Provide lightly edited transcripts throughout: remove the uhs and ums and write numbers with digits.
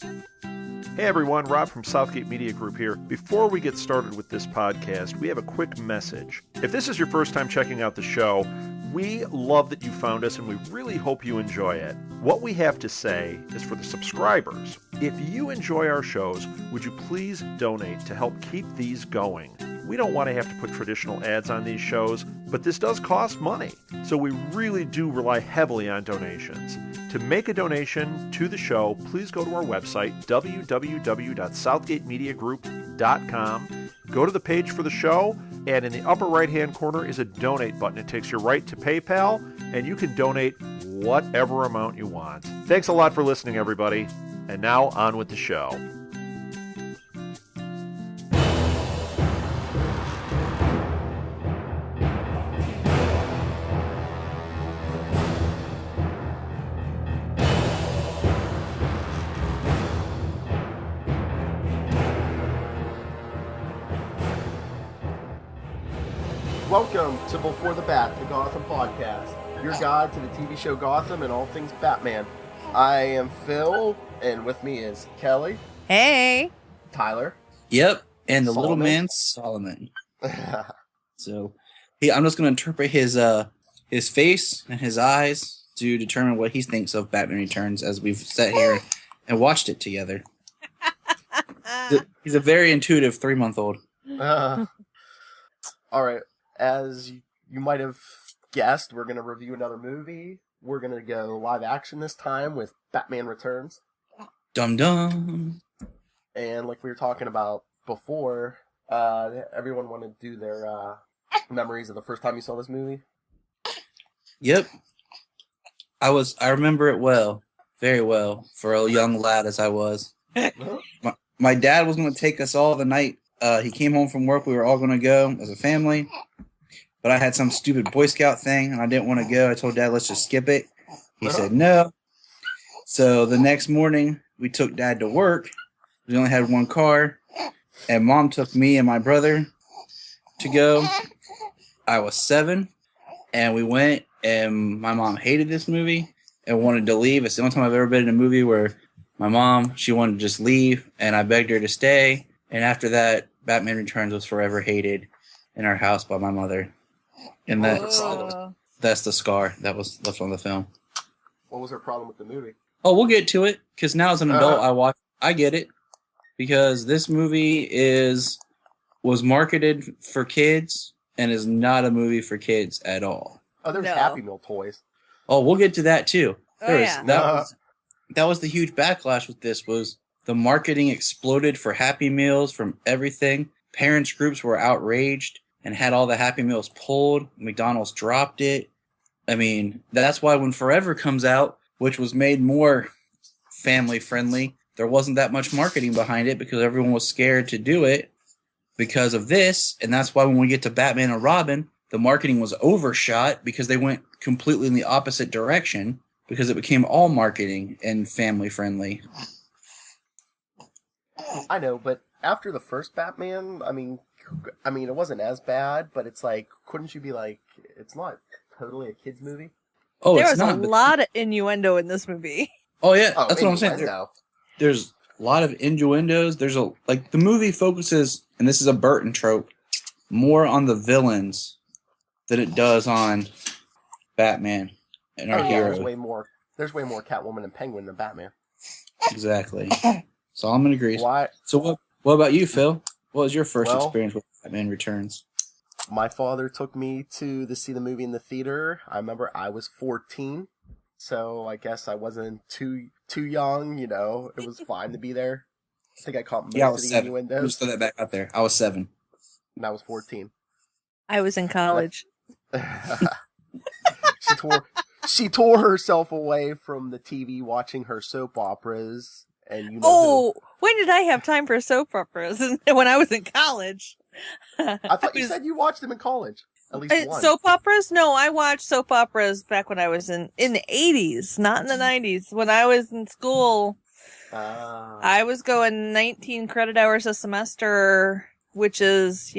Hey everyone, Rob from Southgate Media Group here. Before we get started with this podcast, we have a quick message. If this is your first time checking out the show, we love that you found us and we really hope you enjoy it. What we have to say is for the subscribers. If you enjoy our shows, would you please donate to help keep these going? We don't want to have to put traditional ads on these shows, but this does cost money. So we really do rely heavily on donations. To make a donation to the show, please go to our website, www.southgatemediagroup.com. Go to the page for the show, and in the upper right-hand corner is a donate button. It takes you right to PayPal, and you can donate whatever amount you want. Thanks a lot for listening, everybody. And now on with the show. Welcome to Before the Bat, the Gotham podcast, your guide to the TV show Gotham and all things Batman. I am Phil, and with me is Kelly. Hey. Tyler. Yep, and the Solomon. little man Solomon. So, I'm just going to interpret his face and his eyes to determine what he thinks of Batman Returns as we've sat here and watched it together. He's a very intuitive 3-month-old. All right. As you might have guessed, we're going to review another movie. We're going to go live action this time with Batman Returns. Dum dum. And like we were talking about before, everyone wanted to do their memories of the first time you saw this movie. Yep. I remember it well, very well, for a young lad as I was. My dad was going to take us all the night. He came home from work. We were all going to go as a family. But I had some stupid Boy Scout thing, and I didn't want to go. I told Dad, let's just skip it. He said no. So the next morning, we took Dad to work. We only had one car. And Mom took me and my brother to go. I was 7. And we went, and my mom hated this movie and wanted to leave. It's the only time I've ever been in a movie where my mom, she wanted to just leave, and I begged her to stay. And after that, Batman Returns was forever hated in our house by my mother. And that's the scar that was left on the film. What was her problem with the movie? Oh, we'll get to it, because now as an adult, I get it. Because this movie was marketed for kids and is not a movie for kids at all. Oh, there's Happy Meal toys. Oh, we'll get to that too. Yeah. That was the huge backlash with this, was the marketing exploded for Happy Meals from everything. Parents groups were outraged and had all the Happy Meals pulled. McDonald's dropped it. I mean, that's why when Forever comes out, which was made more family-friendly, there wasn't that much marketing behind it because everyone was scared to do it because of this. And that's why when we get to Batman and Robin, the marketing was overshot because they went completely in the opposite direction because it became all marketing and family-friendly. I know, but after the first Batman, I mean, it wasn't as bad, but it's like, couldn't you be like, it's not totally a kid's movie? Oh, there it's was not, a lot of innuendo in this movie. Oh, yeah, that's what I'm saying. Innuendo. There's a lot of innuendos. The movie focuses, and this is a Burton trope, more on the villains than it does on Batman and our hero. There's way more Catwoman and Penguin than Batman. Exactly. Solomon agrees. Why? So what about you, Phil? What was your first experience with Batman Returns? My father took me to see the movie in the theater. I remember I was 14, so I guess I wasn't too young. You know, it was fine to be there. I think I caught most I was of the 7. innuendos. Just throw that back out there. I was 7. And I was 14. I was in college. She tore herself away from the TV watching her soap operas. And when did I have time for soap operas? When I was in college. I thought you said you watched them in college. At least one. Soap operas? No, I watched soap operas back when I was in the 80s, not in the 90s. When I was in school, I was going 19 credit hours a semester, which is,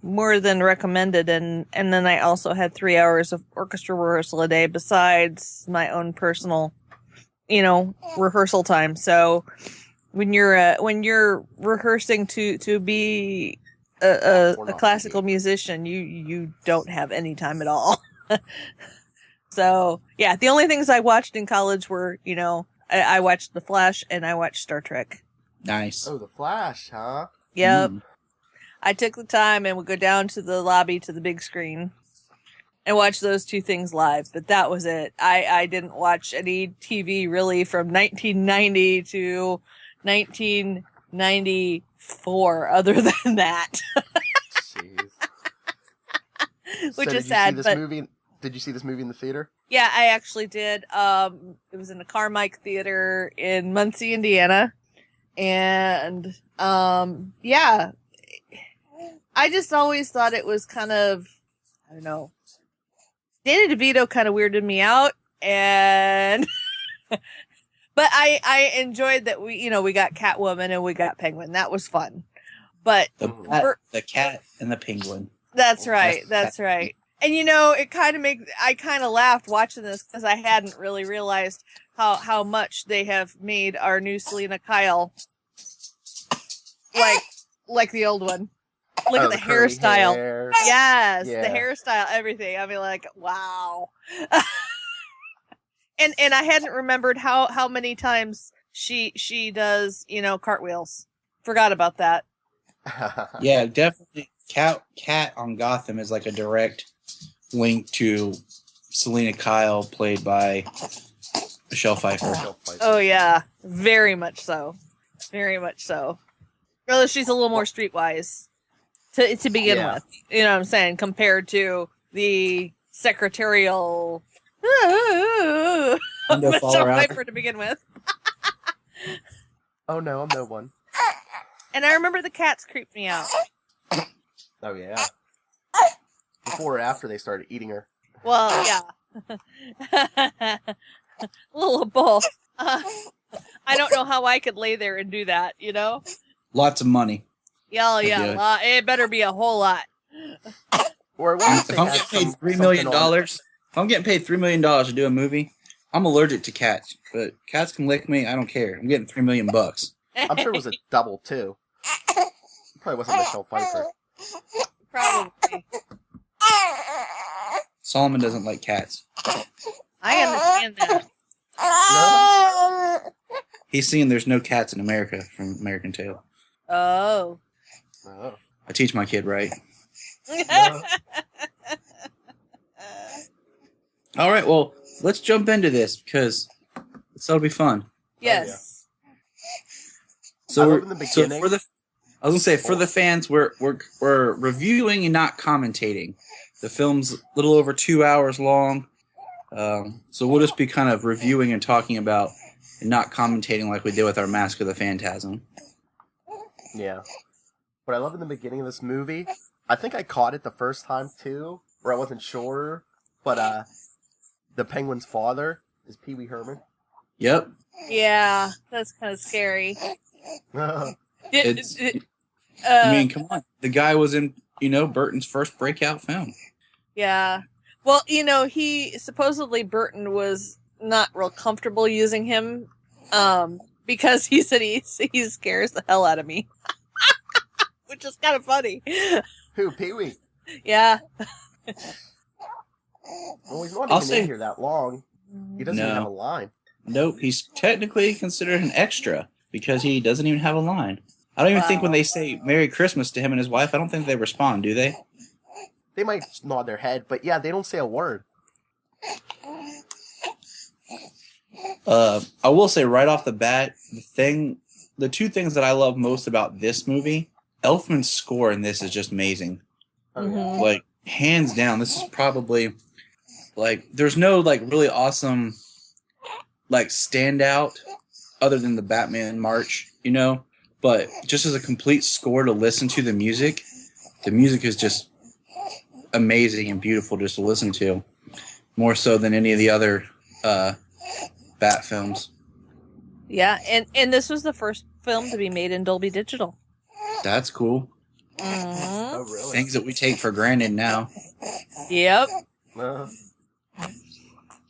more than recommended. And then I also had 3 hours of orchestra rehearsal a day besides my own personal rehearsal time. So when you're rehearsing to be a classical musician, you don't have any time at all. So yeah, the only things I watched in college were, I watched The Flash and I watched Star Trek. Nice. Oh, The Flash, huh? Yep. I took the time and would go down to the lobby to the big screen and watch those two things live. But that was it. I didn't watch any TV really from 1990 to 1994 other than that. Jeez. Which so is sad. Did you see this movie in the theater? Yeah, I actually did. It was in the Carmike Theater in Muncie, Indiana. And, yeah, I just always thought it was kind of, I don't know, Danny DeVito kind of weirded me out, and, but I enjoyed that we got Catwoman and we got Penguin. That was fun. But the cat and the penguin. That's right. That's right. And it kind of I kind of laughed watching this because I hadn't really realized how much they have made our new Selena Kyle like the old one. Look at the hairstyle. Hair. Yes, yeah. The hairstyle, everything. I mean, like, wow. and I hadn't remembered how many times she does, cartwheels. Forgot about that. Yeah, definitely. Cat on Gotham is like a direct link to Selena Kyle, played by Michelle Pfeiffer. Oh yeah, very much so. Very much so. Although she's a little more streetwise to begin with. You know what I'm saying? Compared to the secretarial Michelle Pfeiffer to begin with. Oh no, I'm no one. And I remember the cats creeped me out. Oh yeah. Before or after they started eating her. Well, yeah. A little of both. I don't know how I could lay there and do that, Lots of money. Yeah. It better be a whole lot. Or if I'm getting paid $3 million, if I'm getting paid $3 million to do a movie, I'm allergic to cats. But cats can lick me. I don't care. I'm getting $3 million. I'm sure it was a double too. It probably wasn't Michelle Pfeiffer. Probably. Solomon doesn't like cats. I understand that. No? He's seeing There's No Cats in America from American Tail. Oh. I teach my kid right. No. All right, well, let's jump into this because that'll be fun. Yes. So in the beginning. I was gonna say for the fans, we're reviewing and not commentating. The film's a little over 2 hours long, so we'll just be kind of reviewing and talking about and not commentating like we did with our Mask of the Phantasm. Yeah. What I love in the beginning of this movie, I think I caught it the first time too, where I wasn't sure, but the Penguin's father is Pee Wee Herman. Yep. Yeah, that's kind of scary. I mean, come on. The guy was in, Burton's first breakout film. Yeah. Well, supposedly Burton was not real comfortable using him, because he said he scares the hell out of me. Which is kind of funny. Who, Pee Wee? Yeah. Well, he's not even in here that long. He doesn't even have a line. Nope, he's technically considered an extra because he doesn't even have a line. I don't even think when they say Merry Christmas to him and his wife, I don't think they respond, do they? They might nod their head, but yeah, they don't say a word. I will say right off the bat, the two things that I love most about this movie, Elfman's score in this is just amazing. Mm-hmm. Like, hands down, this is probably, there's no, really awesome, standout other than the Batman March, But just as a complete score to listen to the music is just amazing and beautiful just to listen to. More so than any of the other Bat films. Yeah, and this was the first film to be made in Dolby Digital. That's cool. Mm-hmm. Oh, really? Things that we take for granted now. Yep.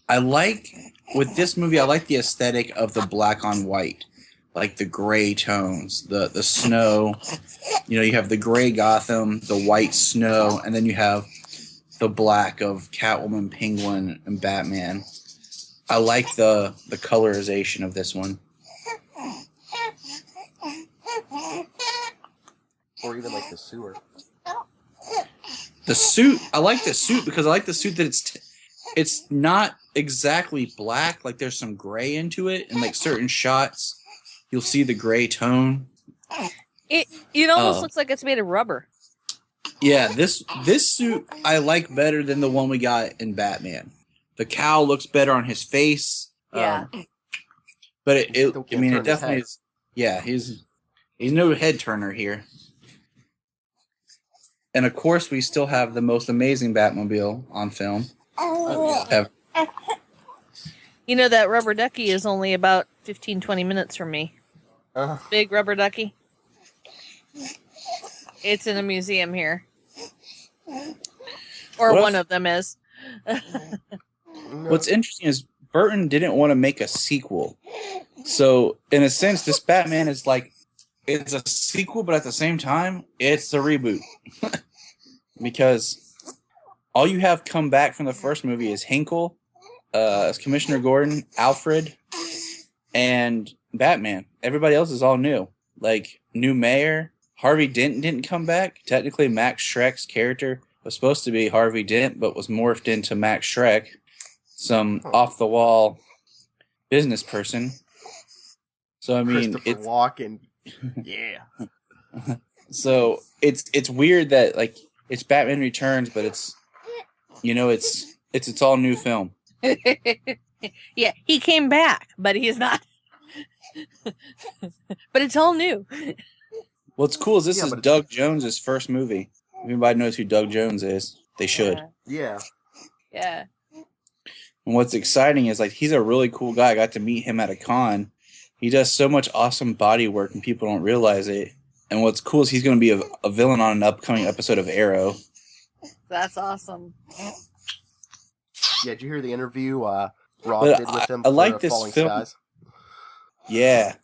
I like with this movie, I like the aesthetic of the black on white, like the gray tones, the snow. You know, you have the gray Gotham, the white snow, and then you have the black of Catwoman, Penguin, and Batman. I like the colorization of this one. Or even like the sewer. The suit, I like the suit because I like the suit that it's not exactly black. Like there's some gray into it, and like certain shots, you'll see the gray tone. It almost looks like it's made of rubber. Yeah, this suit I like better than the one we got in Batman. The cowl looks better on his face. Yeah. But it definitely is. Yeah, he's no head turner here. And of course, we still have the most amazing Batmobile on film. Oh, yeah. You know, that rubber ducky is only about 15, 20 minutes from me. Big rubber ducky. It's in a museum here. Or one of them is. What's interesting is Burton didn't want to make a sequel. So, in a sense, this Batman is like, it's a sequel, but at the same time, it's a reboot. Because all you have come back from the first movie is Hinkle, as Commissioner Gordon, Alfred, and Batman. Everybody else is all new. Like, new mayor. Harvey Dent didn't come back. Technically, Max Schreck's character was supposed to be Harvey Dent, but was morphed into Max Schreck, some off-the-wall business person. So, I mean, Christopher Walken. Yeah. So, it's weird that, like, it's Batman Returns, but it's all new film. Yeah, he came back, but he's not. But it's all new. What's cool is this is Doug Jones' first movie. If anybody knows who Doug Jones is, they should. Yeah. Yeah. And what's exciting is, like, he's a really cool guy. I got to meet him at a con. He does so much awesome body work, and people don't realize it. And what's cool is he's going to be a villain on an upcoming episode of Arrow. That's awesome. Yeah, did you hear the interview Rob did with him for like this Falling film. Skies? Yeah.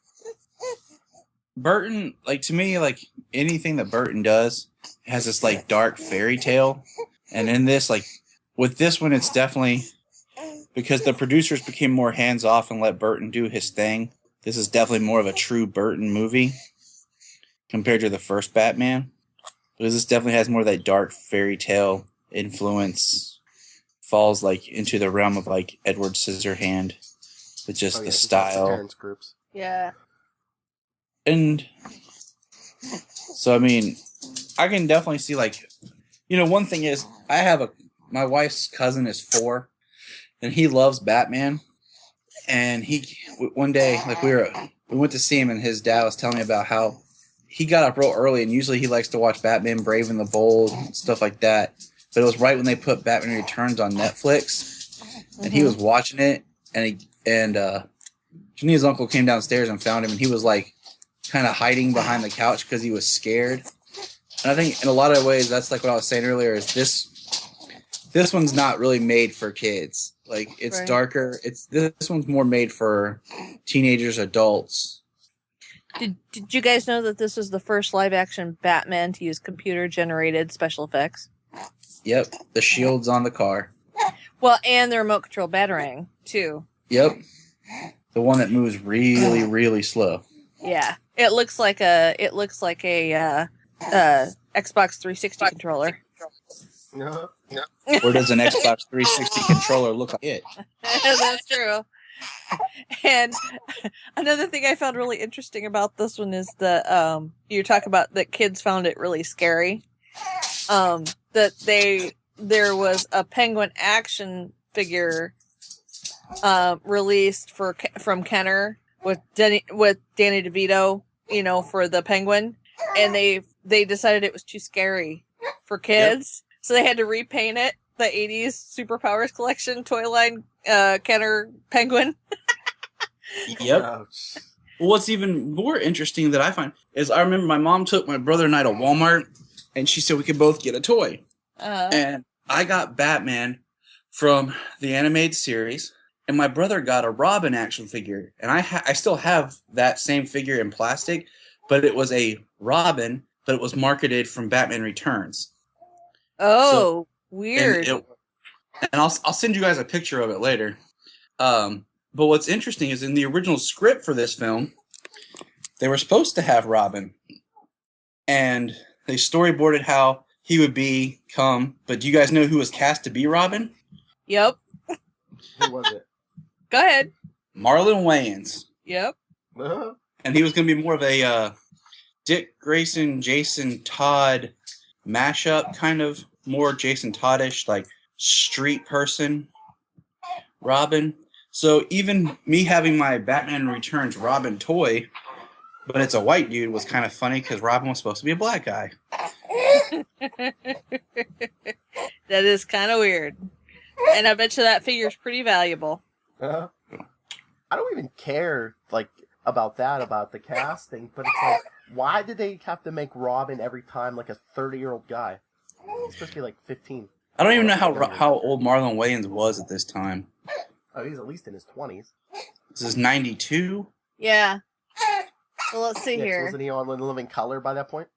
Burton, like, to me, like, anything that Burton does has this, like, dark fairy tale. And in this, like, with this one, it's definitely, because the producers became more hands-off and let Burton do his thing, this is definitely more of a true Burton movie compared to the first Batman. Because this definitely has more of that dark fairy tale influence, falls, like, into the realm of, like, Edward Scissorhand with just the style. Groups. Yeah. And so, I mean, I can definitely see, like, one thing is, my wife's cousin is 4, and he loves Batman. And one day, like, we went to see him, and his dad was telling me about how he got up real early, and usually he likes to watch Batman Brave and the Bold and stuff like that. But it was right when they put Batman Returns on Netflix, and he was watching it, and Janine's uncle came downstairs and found him, and he was, like, kind of hiding behind the couch because he was scared. And I think in a lot of ways, that's like what I was saying earlier, is this one's not really made for kids. Like, it's darker. This one's more made for teenagers, adults. Did you guys know that this was the first live-action Batman to use computer-generated special effects? Yep, the shield's on the car. Well, and the remote control batarang too. Yep, the one that moves really, really slow. Yeah, it looks like a Xbox 360 controller. No. Or does an Xbox 360 controller look like it? That's true. And another thing I found really interesting about this one is that you talk about that kids found it really scary. That there was a Penguin action figure released from Kenner with Danny DeVito, for the Penguin, and they decided it was too scary for kids, so they had to repaint it. The 80s Superpowers collection toy line Kenner Penguin. Yep. Ouch. What's even more interesting that I find is I remember my mom took my brother and I to Walmart, and she said we could both get a toy. And I got Batman from the animated series, and my brother got a Robin action figure, and I still have that same figure in plastic, but it was a Robin, but it was marketed from Batman Returns. Oh, weird. And I'll send you guys a picture of it later. But what's interesting is in the original script for this film, they were supposed to have Robin, and they storyboarded how he would become. But do you guys know who was cast to be Robin? Yep. Who was it? Go ahead. Marlon Wayans. Yep. And he was going to be more of a Dick Grayson, Jason Todd mashup, kind of more Jason Toddish, like street person Robin. So even me having my Batman Returns Robin toy, but it's a white dude, was kind of funny because Robin was supposed to be a black guy. That is kind of weird. And I bet you that figure's pretty valuable. I don't even care, like, about the casting, but it's like, why did they have to make Robin every time like a 30-year-old guy? He's supposed to be like 15. I don't even know how old Marlon Wayans was at this time. Oh, he's at least in his 20s. This is 92? Yeah. Well, let's see So here. wasn't he on Living Color by that point?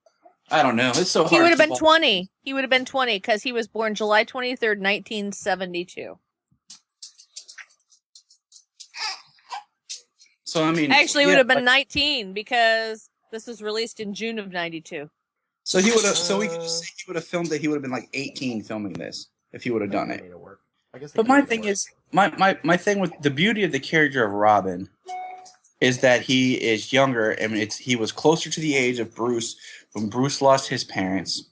I don't know. It's so hard. He would have been 20. He would have been 20 because he was born July 23rd, 1972. So, I mean... Actually, he would have been 19 because this was released in June of 92. So he would have. So we could just say he would have filmed it. He would have been like 18 filming this if he would have done it. I guess. But my thing is, my thing with the beauty of the character of Robin is that he is younger, and he was closer to the age of Bruce when Bruce lost his parents,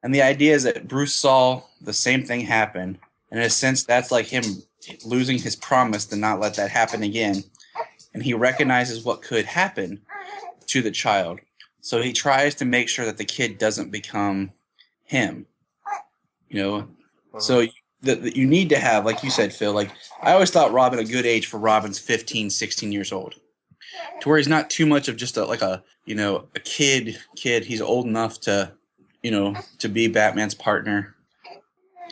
and the idea is that Bruce saw the same thing happen, and in a sense, that's like him losing his promise to not let that happen again, and he recognizes what could happen to the child. So he tries to make sure that the kid doesn't become him, you know. So you need to have, like you said, Phil. Like I always thought, Robin, a good age for Robin's 15, 16 years old, to where he's not too much of just a kid. He's old enough to, to be Batman's partner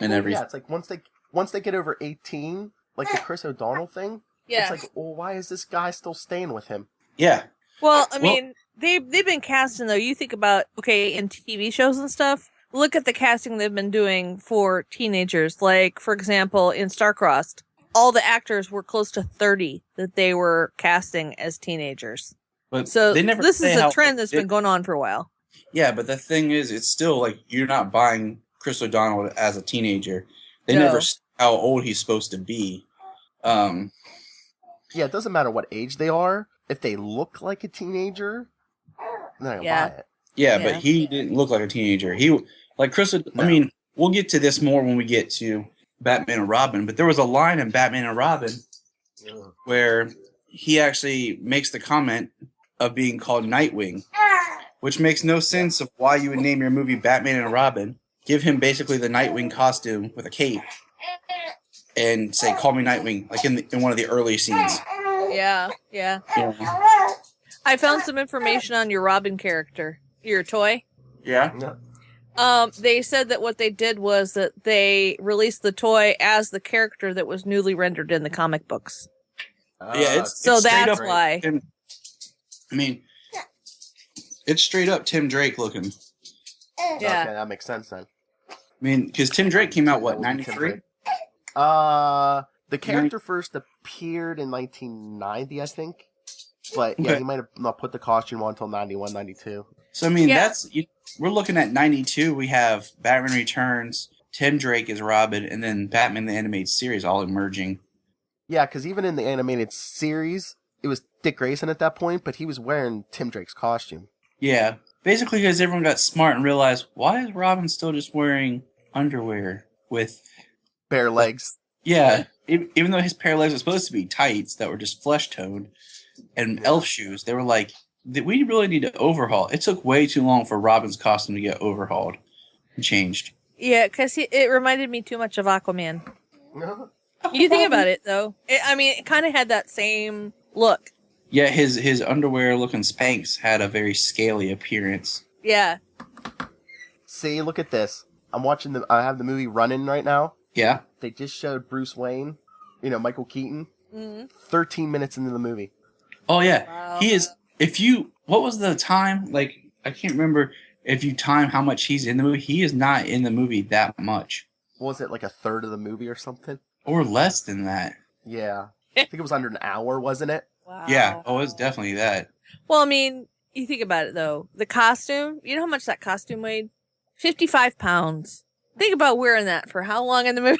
and everything. Yeah, it's like once they get over 18, like the Chris O'Donnell thing. Yeah. It's like, well, why is this guy still staying with him? Yeah. Well, I mean, they've been casting, though. You think about, in TV shows and stuff, look at the casting they've been doing for teenagers. Like, for example, in Starcrossed, all the actors were close to 30 that they were casting as teenagers. But so they never this is a how trend that's been going on for a while. Yeah, but the thing is, it's still like you're not buying Chris O'Donnell as a teenager. They No. never say how old he's supposed to be. Yeah, it doesn't matter what age they are. If they look like a teenager, then I'll buy it. Yeah, but he didn't look like a teenager. He like Chris. No. I mean, we'll get to this more when we get to Batman and Robin. But there was a line in Batman and Robin where he actually makes the comment of being called Nightwing, which makes no sense of why you would name your movie Batman and Robin, give him basically the Nightwing costume with a cape, and say, "Call me Nightwing," like in one of the early scenes. Yeah. I found some information on your Robin character, your toy. Yeah. They said that what they did was that they released the toy as the character that was newly rendered in the comic books. It's that's why. I mean, it's straight up Tim Drake looking. Yeah. Okay, that makes sense then. I mean, because Tim Drake came out, what, 93? The character first appeared in 1990, I think. But yeah, he might have not put the costume on until 91, 92. So, I mean, we're looking at 92. We have Batman Returns, Tim Drake as Robin, and then Batman the Animated Series all emerging. Yeah, because even in the animated series, it was Dick Grayson at that point, but he was wearing Tim Drake's costume. Yeah. Basically, because everyone got smart and realized, why is Robin still just wearing underwear with... bare legs? Yeah. Even though his pair of legs were supposed to be tights that were just flesh-toned and elf shoes, they were like, we really need to overhaul. It took way too long for Robin's costume to get overhauled and changed. Yeah, because it reminded me too much of Aquaman. You think about it, though. It kind of had that same look. Yeah, his underwear-looking Spanx had a very scaly appearance. Yeah. See, look at this. I have the movie running right now. Yeah. They just showed Bruce Wayne, Michael Keaton. Mm-hmm. 13 minutes into the movie. Oh yeah, Wow. he is. What was the time? Like, I can't remember. If you time how much he's in the movie, he is not in the movie that much. Was it like a third of the movie or something? Or less than that. Yeah. I think it was under an hour, wasn't it? Wow. Yeah. Oh, it's definitely that. Well, I mean, you think about it, though. The costume, you know how much that costume weighed? 55 pounds. Think about wearing that for how long in the movie?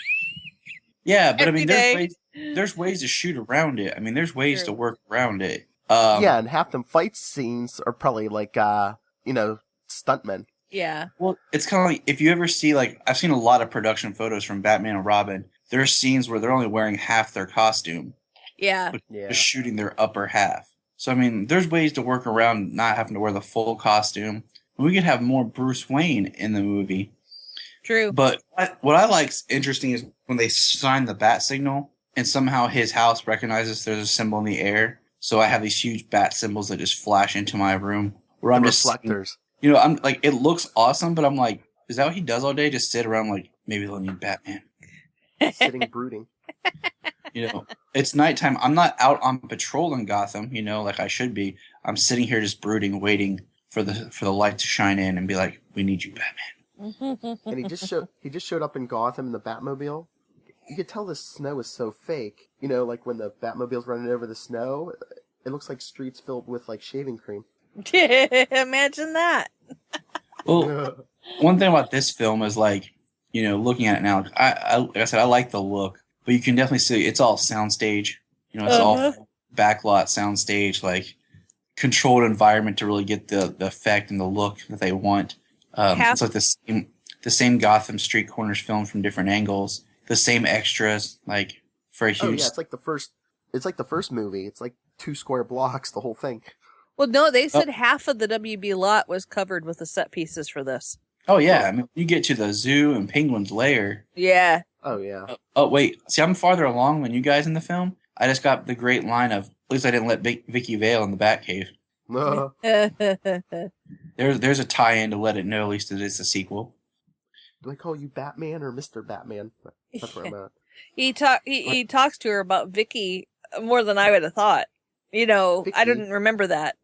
Yeah, but I Every mean, day. there's ways to shoot around it. I mean, there's ways True. to work around it. Yeah, and half them fight scenes are probably like, stuntmen. Yeah. Well, it's kind of like, if you ever see, like, I've seen a lot of production photos from Batman and Robin. There are scenes where they're only wearing half their costume. Yeah. Yeah. Just shooting their upper half. So, I mean, there's ways to work around not having to wear the full costume. We could have more Bruce Wayne in the movie. True. But what I like's interesting is when they sign the bat signal and somehow his house recognizes there's a symbol in the air. So I have these huge bat symbols that just flash into my room. Where I'm just reflectors. I'm like, it looks awesome, but I'm like, is that what he does all day? Just sit around like, maybe they'll need Batman. Sitting brooding. It's nighttime. I'm not out on patrol in Gotham, like I should be. I'm sitting here just brooding, waiting for the light to shine in and be like, we need you, Batman. And he just showed up in Gotham in the Batmobile. You could tell the snow is so fake. Like when the Batmobile's running over the snow, it looks like streets filled with like shaving cream. Imagine that. Well, one thing about this film is like, looking at it now, like I said, I like the look, but you can definitely see it's all soundstage. It's all backlot soundstage, like controlled environment to really get the effect and the look that they want. It's like the same Gotham street corners filmed from different angles, the same extras, like for a huge. Oh yeah, it's like the first movie. It's like 2 square blocks, the whole thing. Well, no, they said half of the WB lot was covered with the set pieces for this. Oh yeah, I mean, you get to the zoo and Penguin's lair. Yeah. Oh yeah. Oh wait, see, I'm farther along than you guys in the film. I just got the great line of, at least I didn't let Vicky Vale in the Batcave. There's a tie-in to let it know at least that it's a sequel. Do I call you Batman or Mr. Batman? That's where I'm at. He talks to her about Vicky more than I would have thought. Vicky? I didn't remember that.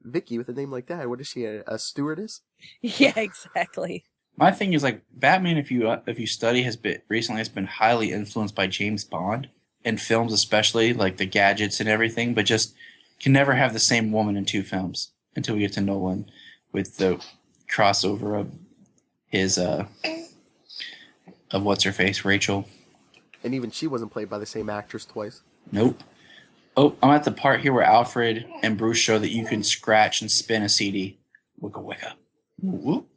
Vicky with a name like that. What is she? A stewardess? Yeah, exactly. My thing is like Batman. If you study, has been highly influenced by James Bond in films, especially like the gadgets and everything. But just can never have the same woman in 2 films until we get to Nolan with the crossover of his of what's her face, Rachel. And even she wasn't played by the same actress twice. Nope. Oh, I'm at the part here where Alfred and Bruce show that you can scratch and spin a CD. Wicka wicka. Whoop.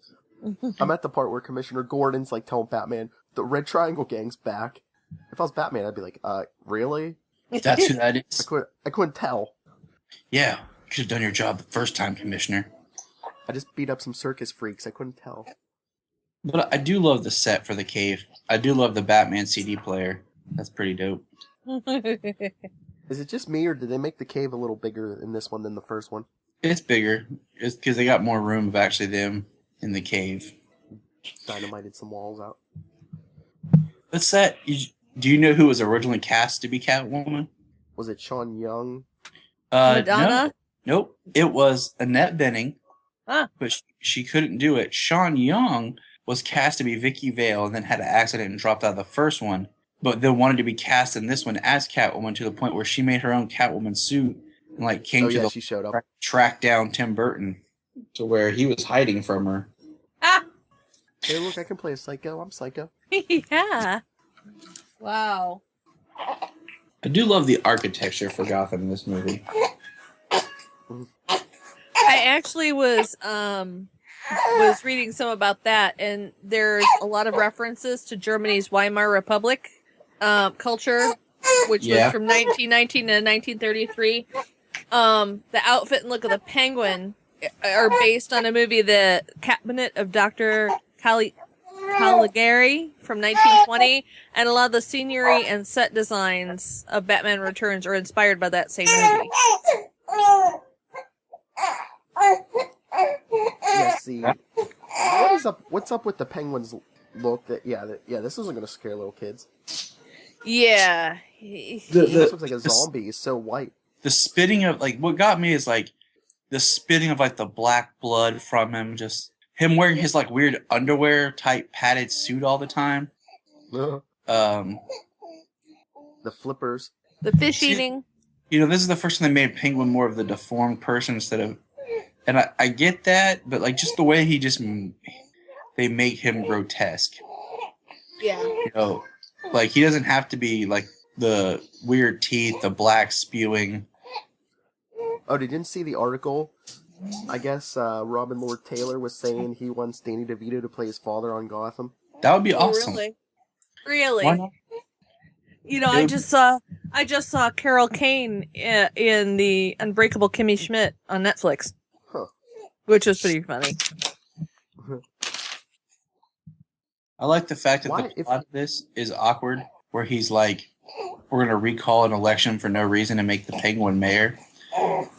I'm at the part where Commissioner Gordon's like telling Batman, the Red Triangle Gang's back. If I was Batman, I'd be like, really? That's who that is. I couldn't tell. Yeah, you could have done your job the first time, Commissioner. I just beat up some circus freaks. I couldn't tell. But I do love the set for the cave. I do love the Batman CD player. That's pretty dope. Is it just me, or did they make the cave a little bigger in this one than the first one? It's bigger. It's because they got more room of actually them in the cave. Dynamited some walls out. What's that? Do you know who was originally cast to be Catwoman? Was it Sean Young? Madonna? No. Nope. It was Annette Bening, Huh. but she couldn't do it. Sean Young was cast to be Vicky Vale and then had an accident and dropped out of the first one, but then wanted to be cast in this one as Catwoman to the point where she made her own Catwoman suit and like came to she showed up. track down Tim Burton to where he was hiding from her. Ah! Hey, look, I can play a psycho. I'm psycho. Yeah. Wow. I do love the architecture for Gotham in this movie. I actually was reading some about that, and there's a lot of references to Germany's Weimar Republic culture, which was from 1919 to 1933. The outfit and look of the Penguin are based on a movie, The Cabinet of Dr. Caligari from 1920, and a lot of the scenery and set designs of Batman Returns are inspired by that same movie. Yeah, see, what's up with the Penguin's look? This isn't going to scare little kids. Yeah. He almost looks like a zombie. He's so white. The spitting of, like, what got me is, like, the spitting of, like, the black blood from him. Just him wearing his, like, weird underwear type padded suit all the time. The flippers. The fish eating. You know, this is the first time they made Penguin more of the deformed person instead of... And I get that, but, like, just the way he just... They make him grotesque. Yeah. You know, like, he doesn't have to be, like, the weird teeth, the black spewing... Oh, did you see the article? I guess Robin Lord Taylor was saying he wants Danny DeVito to play his father on Gotham. That would be awesome. Really? Why not? You know, I just saw Carol Kane in the Unbreakable Kimmy Schmidt on Netflix, which was pretty funny. I like the fact that the plot of this is awkward, where he's like, we're going to recall an election for no reason and make the Penguin mayor.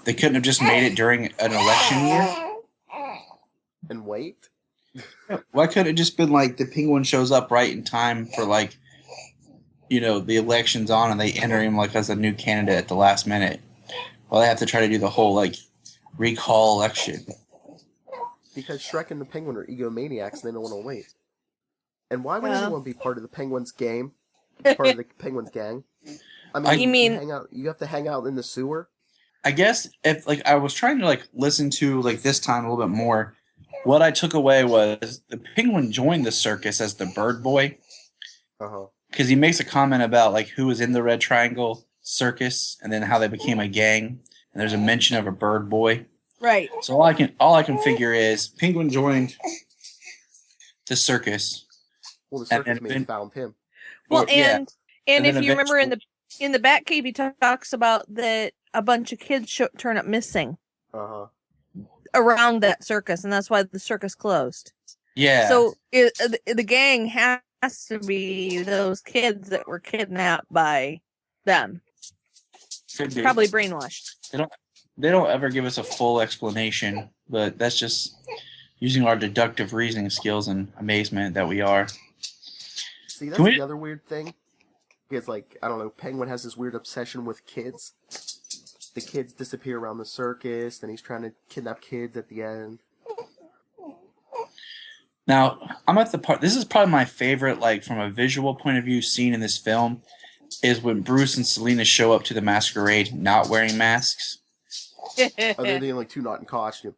They couldn't have just made it during an election year? And wait? Why couldn't it just been like the Penguin shows up right in time for, like, you know, the election's on and they enter him like as a new candidate at the last minute? Well, they have to try to do the whole, like, recall election. Because Shrek and the Penguin are egomaniacs and they don't want to wait. And why would anyone be part of the Penguin's game? Part of the Penguin's gang? I mean, you have to hang out in the sewer? I guess if, like, I was trying to, like, listen to, like, this time a little bit more, what I took away was the Penguin joined the circus as the bird boy. Because he makes a comment about, like, who was in the Red Triangle circus and then how they became a gang. And there's a mention of a bird boy. Right. So all I can figure is Penguin joined the circus. Well, the circus maybe found him. Well, and if you remember in the Batcave, he talks about that a bunch of kids turn up missing around that circus, and that's why the circus closed. Yeah. So the gang has to be those kids that were kidnapped by them. Probably brainwashed. They don't ever give us a full explanation, but that's just using our deductive reasoning skills and amazement that we are. See, that's the other weird thing. Because, like, I don't know, Penguin has this weird obsession with kids. The kids disappear around the circus, and he's trying to kidnap kids at the end. Now, I'm at the part... This is probably my favorite, like, from a visual point of view scene in this film, is when Bruce and Selena show up to the masquerade not wearing masks. They're the only two not in costume.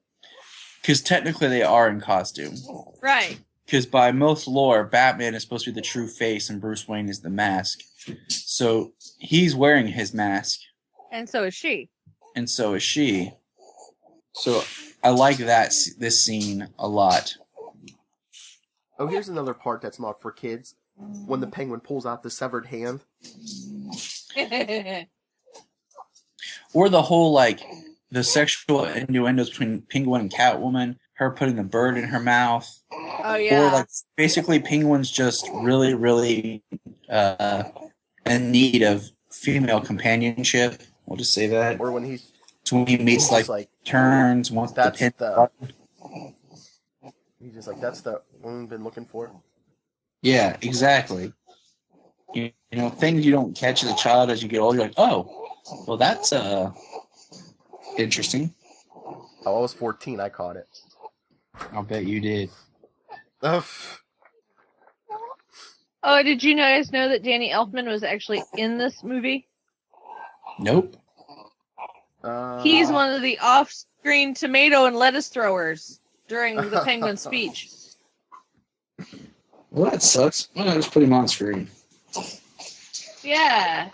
Because technically they are in costume. Right. Because by most lore, Batman is supposed to be the true face and Bruce Wayne is the mask. So he's wearing his mask. And so is she. And so is she. So I like this scene a lot. Oh, here's another part that's not for kids. When the Penguin pulls out the severed hand. Or the whole, like, the sexual innuendos between Penguin and Catwoman. Her putting the bird in her mouth. Oh, yeah. Or, like, basically Penguin's just really, really in need of female companionship. We'll just say that. Or when he's... So when he meets, like turns, wants to pin he's just like, that's the one we've been looking for. Yeah, exactly. You know, things you don't catch as a child as you get older, you're like, oh, well, that's interesting. Oh, I was 14, I caught it. I'll bet you did. Oh, did you guys know that Danny Elfman was actually in this movie? Nope. He's one of the off-screen tomato and lettuce throwers during the Penguin speech. Well, that sucks. Well, I just put him on screen. Yeah.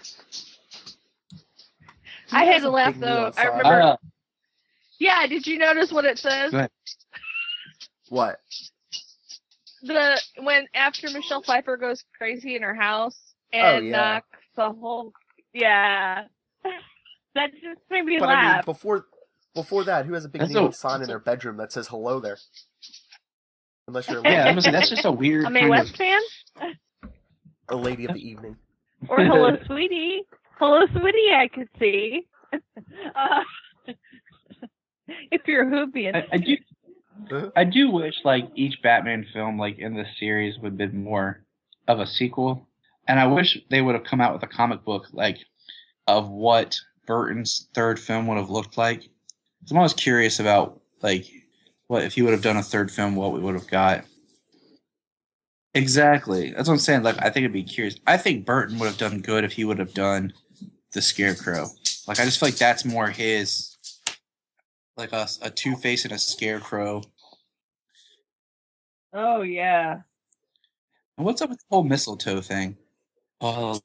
I had to laugh, though. I remember... Yeah, did you notice what it says? Go ahead. What? When after Michelle Pfeiffer goes crazy in her house and knocks the whole... Yeah. That just made me laugh. I mean, before that, who has a big neon sign in their bedroom that says hello there? Unless you're that's just a weird a Mae West fan? A lady of the evening. Or hello, sweetie. Hello, sweetie, I could see. If you're a Whovian. I do wish, like, each Batman film, like, in this series would have been more of a sequel. And I wish they would have come out with a comic book of what Burton's third film would have looked like. I'm always curious about what if he would have done a third film, what we would have got. Exactly. That's what I'm saying. I think it'd be curious. I think Burton would have done good if he would have done the Scarecrow. I just feel like that's more his, a Two-Face and a Scarecrow. Oh yeah. And what's up with the whole mistletoe thing? Oh,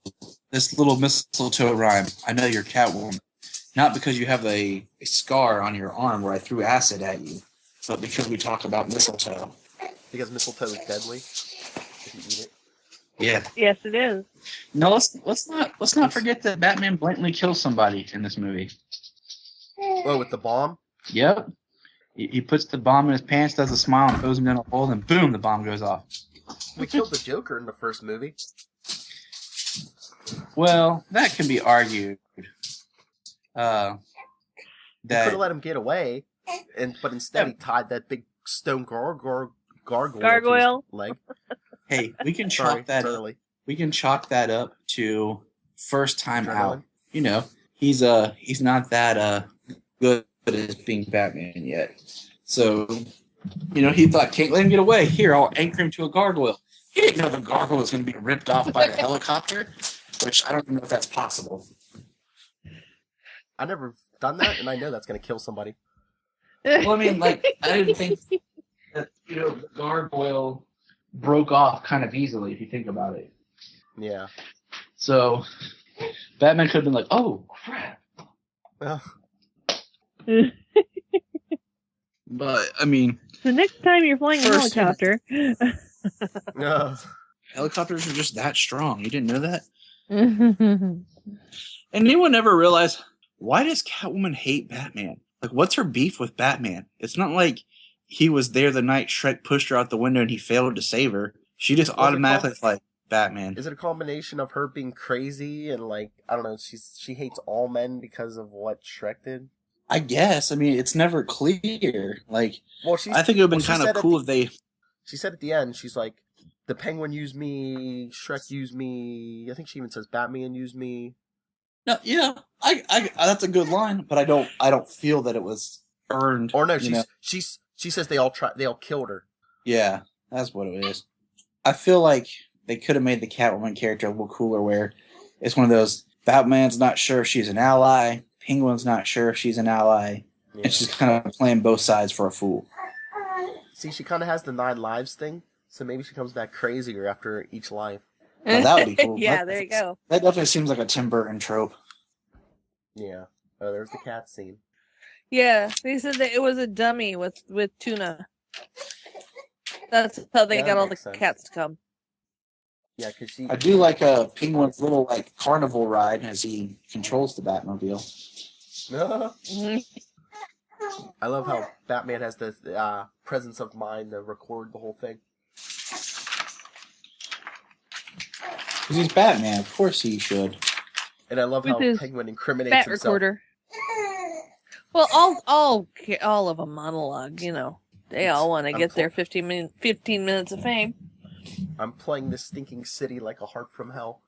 this little mistletoe rhyme. I know you're Catwoman. Not because you have a scar on your arm where I threw acid at you, but because we talk about mistletoe. Because mistletoe is deadly if you eat it. Yeah. Yes, it is. No, let's not forget that Batman blatantly kills somebody in this movie. Oh, with the bomb? Yep. He puts the bomb in his pants, does a smile, and throws him down a hole, and boom, the bomb goes off. We killed the Joker in the first movie. Well, that can be argued. They could have let him get away, but instead he tied that big stone gargoyle to his leg. Hey, we can chalk that up. We can chalk that up to first time out. He's not that good at being Batman yet. So, he thought, can't let him get away. Here, I'll anchor him to a gargoyle. He didn't know the gargoyle was going to be ripped off by the helicopter, which I don't even know if that's possible. I never done that, and I know that's going to kill somebody. Well, I mean, I didn't think that, the gargoyle broke off kind of easily, if you think about it. Yeah. So, Batman could have been like, oh, crap. But, I mean... The next time you're flying a helicopter... No. Helicopters are just that strong. You didn't know that? And anyone ever realize, why does Catwoman hate Batman? What's her beef with Batman? It's not like he was there the night Shrek pushed her out the window and he failed to save her. She just automatically Batman. Is it a combination of her being crazy and I don't know, she hates all men because of what Shrek did? I guess. I mean, it's never clear. I think it would have been kind of cool if they... She said at the end, she's like, the Penguin used me, Shrek used me, I think she even says Batman used me. No, yeah, I that's a good line, but I don't feel that it was earned. Or no, she says they all killed her. Yeah, that's what it is. I feel like they could have made the Catwoman character a little cooler, where it's one of those, Batman's not sure if she's an ally, Penguin's not sure if she's an ally, and she's kind of playing both sides for a fool. See, she kind of has the 9 lives thing, so maybe she comes back crazier after each life. Oh, that would be cool. Yeah, there you go. That definitely seems like a Tim Burton trope. Yeah. Oh, there's the cat scene. Yeah, they said that it was a dummy with tuna. That's how they got all the cats to come. Yeah, because I do like Penguin's little carnival ride as he controls the Batmobile. I love how Batman has the presence of mind to record the whole thing. Because he's Batman, of course he should. And I love how Penguin incriminates bat himself. Recorder. Well, all of a monologue, they all want to get their 15 minutes of fame. I'm playing this stinking city like a harp from hell.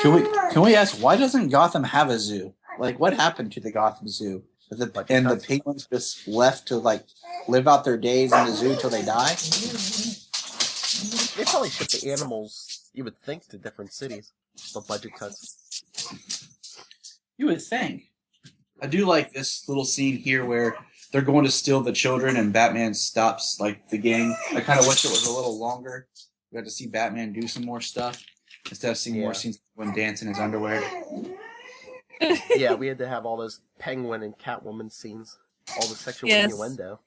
Can we ask, why doesn't Gotham have a zoo? What happened to the Gotham Zoo? And the penguins just left to live out their days in the zoo till they die? They probably ship the animals, you would think, to different cities. The budget cuts. You would think. I do like this little scene here where they're going to steal the children and Batman stops the gang. I kind of wish it was a little longer. We got to see Batman do some more stuff instead of seeing more scenes when dancing in his underwear. Yeah, we had to have all those Penguin and Catwoman scenes. All the sexual innuendo.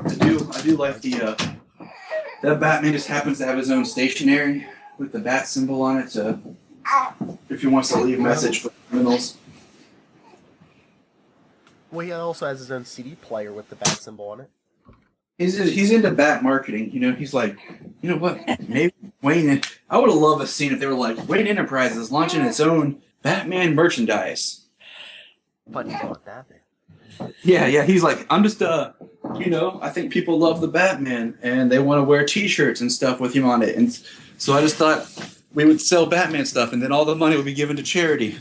I do like that Batman just happens to have his own stationery with the bat symbol on it if he wants to leave a message for criminals. Well, he also has his own CD player with the bat symbol on it. He's into bat marketing, he's like, you know what, maybe Wayne, I would have loved a scene if they were like, Wayne Enterprises launching its own Batman merchandise. But he's not Batman. Yeah. He's like, I'm just, I think people love the Batman and they want to wear T-shirts and stuff with him on it. And so I just thought we would sell Batman stuff and then all the money would be given to charity.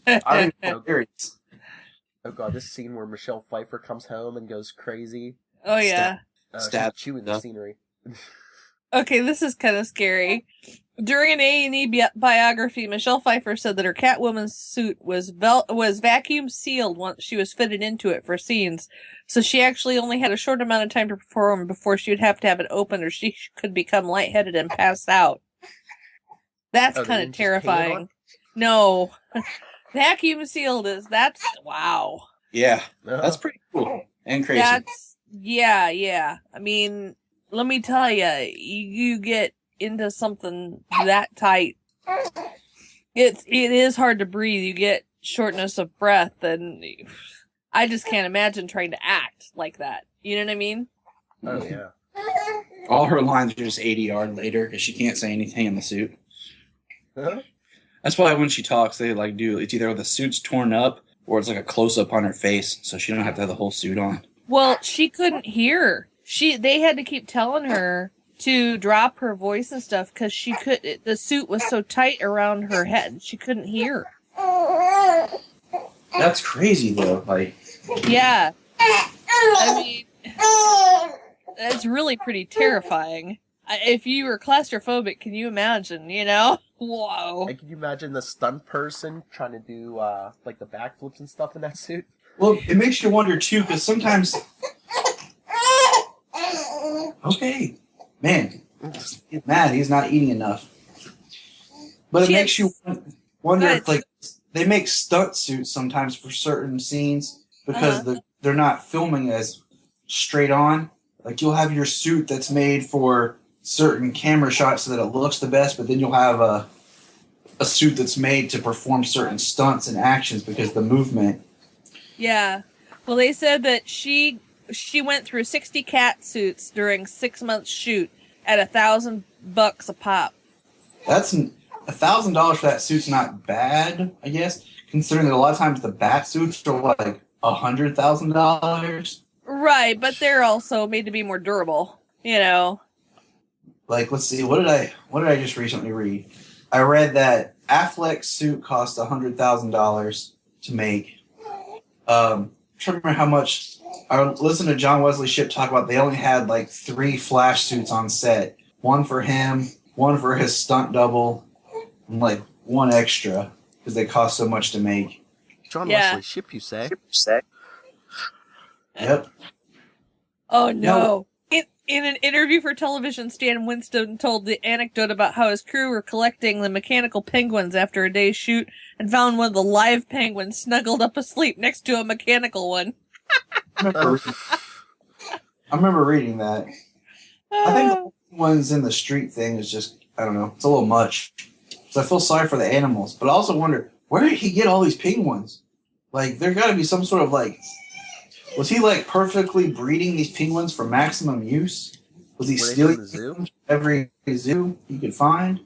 I don't know. Oh god, this scene where Michelle Pfeiffer comes home and goes crazy. Oh yeah. She's chewing the scenery. Okay, this is kind of scary. During an A&E biography, Michelle Pfeiffer said that her Catwoman suit was vacuum sealed once she was fitted into it for scenes, so she actually only had a short amount of time to perform before she would have to have it open or she could become lightheaded and pass out. That's kind of terrifying. No. Vacuum sealed that's wow. Yeah, that's pretty cool and crazy. Yeah. I mean, let me tell you, you get into something that tight, it is hard to breathe. You get shortness of breath, and I just can't imagine trying to act like that. You know what I mean? Oh yeah. All her lines are just 80 yards later because she can't say anything in the suit. Huh? That's why when she talks, they it's either the suit's torn up or it's like a close up on her face, so she don't have to have the whole suit on. Well, she couldn't hear. They had to keep telling her to drop her voice and stuff because the suit was so tight around her head she couldn't hear. That's crazy though. Yeah, I mean, that's really pretty terrifying. If you were claustrophobic, can you imagine? Whoa. And can you imagine the stunt person trying to do the backflips and stuff in that suit? Well, it makes you wonder too, because sometimes. Okay. Man, he's mad. He's not eating enough. But it makes you wonder if, they make stunt suits sometimes for certain scenes because they're not filming as straight on. Like, you'll have your suit that's made for certain camera shots so that it looks the best, but then you'll have a suit that's made to perform certain stunts and actions because the movement. Yeah. Well, they said that she went through 60 cat suits during 6 months shoot at $1,000 a pop. That's $1,000 for that suit's not bad, I guess, considering that a lot of times the bat suits are like $100,000. Right, but they're also made to be more durable. Like, let's see, what did I just recently read? I read that Affleck's suit cost $100,000 to make. I'm trying to remember how much. I listened to John Wesley Shipp talk about they only had 3 Flash suits on set. One for him, one for his stunt double, and one extra because they cost so much to make. John Wesley Shipp, you say? Yep. Oh no. In an interview for television, Stan Winston told the anecdote about how his crew were collecting the mechanical penguins after a day's shoot and found one of the live penguins snuggled up asleep next to a mechanical one. I remember reading that. I think the ones in the street thing is just, I don't know, it's a little much. So I feel sorry for the animals, but I also wonder, where did he get all these penguins? There got to be some sort of was he perfectly breeding these penguins for maximum use? Was he stealing the zoo? Every zoo he could find?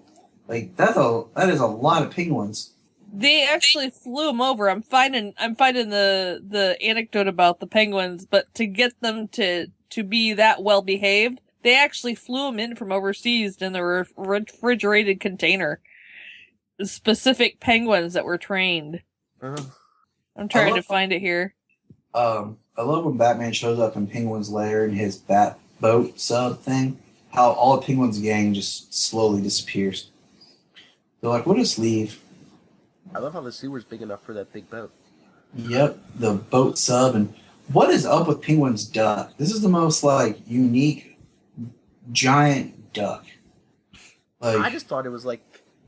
That is a lot of penguins. They actually flew them over. I'm finding the anecdote about the penguins, but to get them to be that well behaved, they actually flew them in from overseas in the refrigerated container. Specific penguins that were trained. I'm trying to find it here. I love when Batman shows up in Penguin's lair in his bat boat sub thing. How all the Penguin's gang just slowly disappears. They're like, we'll just leave. I love how the sewer's big enough for that big boat. Yep, the boat sub. And what is up with Penguin's duck? This is the most, unique, giant duck. I just thought it was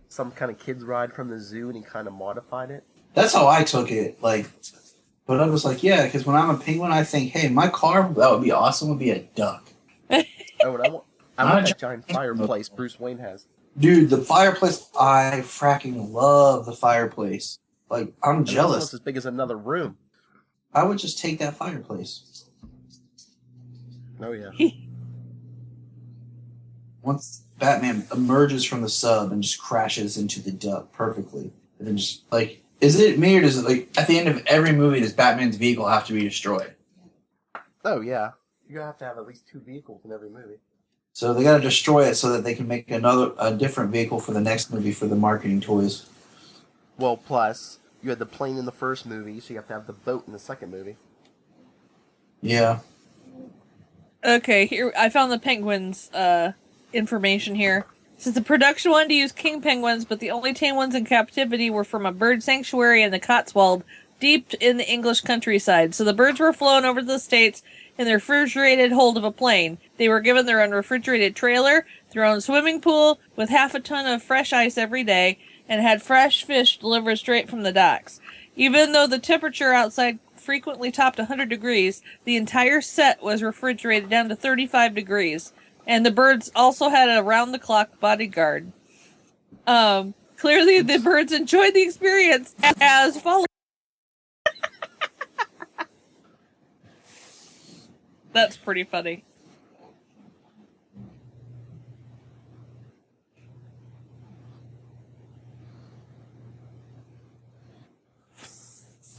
some kind of kid's ride from the zoo and he kind of modified it. That's how I took it. But I was like, yeah, because when I'm a penguin, I think, hey, my car, that would be awesome, would be a duck. And I want that giant fireplace Bruce Wayne has. Dude, the fireplace, I fracking love the fireplace. I'm jealous. It's as big as another room. I would just take that fireplace. Oh, yeah. Once Batman emerges from the sub and just crashes into the duck perfectly. And then just, Is it me or does it, like, at the end of every movie, does Batman's vehicle have to be destroyed? Oh, yeah. You're going to have at least 2 vehicles in every movie. So they got to destroy it so that they can make a different vehicle for the next movie for the marketing toys. Well, plus, you had the plane in the first movie, so you have to have the boat in the second movie. Yeah. Okay, here I found the penguins information here. It says the production wanted to use king penguins, but the only tame ones in captivity were from a bird sanctuary in the Cotswold, deep in the English countryside. So the birds were flown over to the States in the refrigerated hold of a plane. They were given their own refrigerated trailer, their own swimming pool, with half a ton of fresh ice every day, and had fresh fish delivered straight from the docks. Even though the temperature outside frequently topped 100 degrees, the entire set was refrigerated down to 35 degrees. And the birds also had a round-the-clock bodyguard. Clearly, the birds enjoyed the experience as follows. That's pretty funny.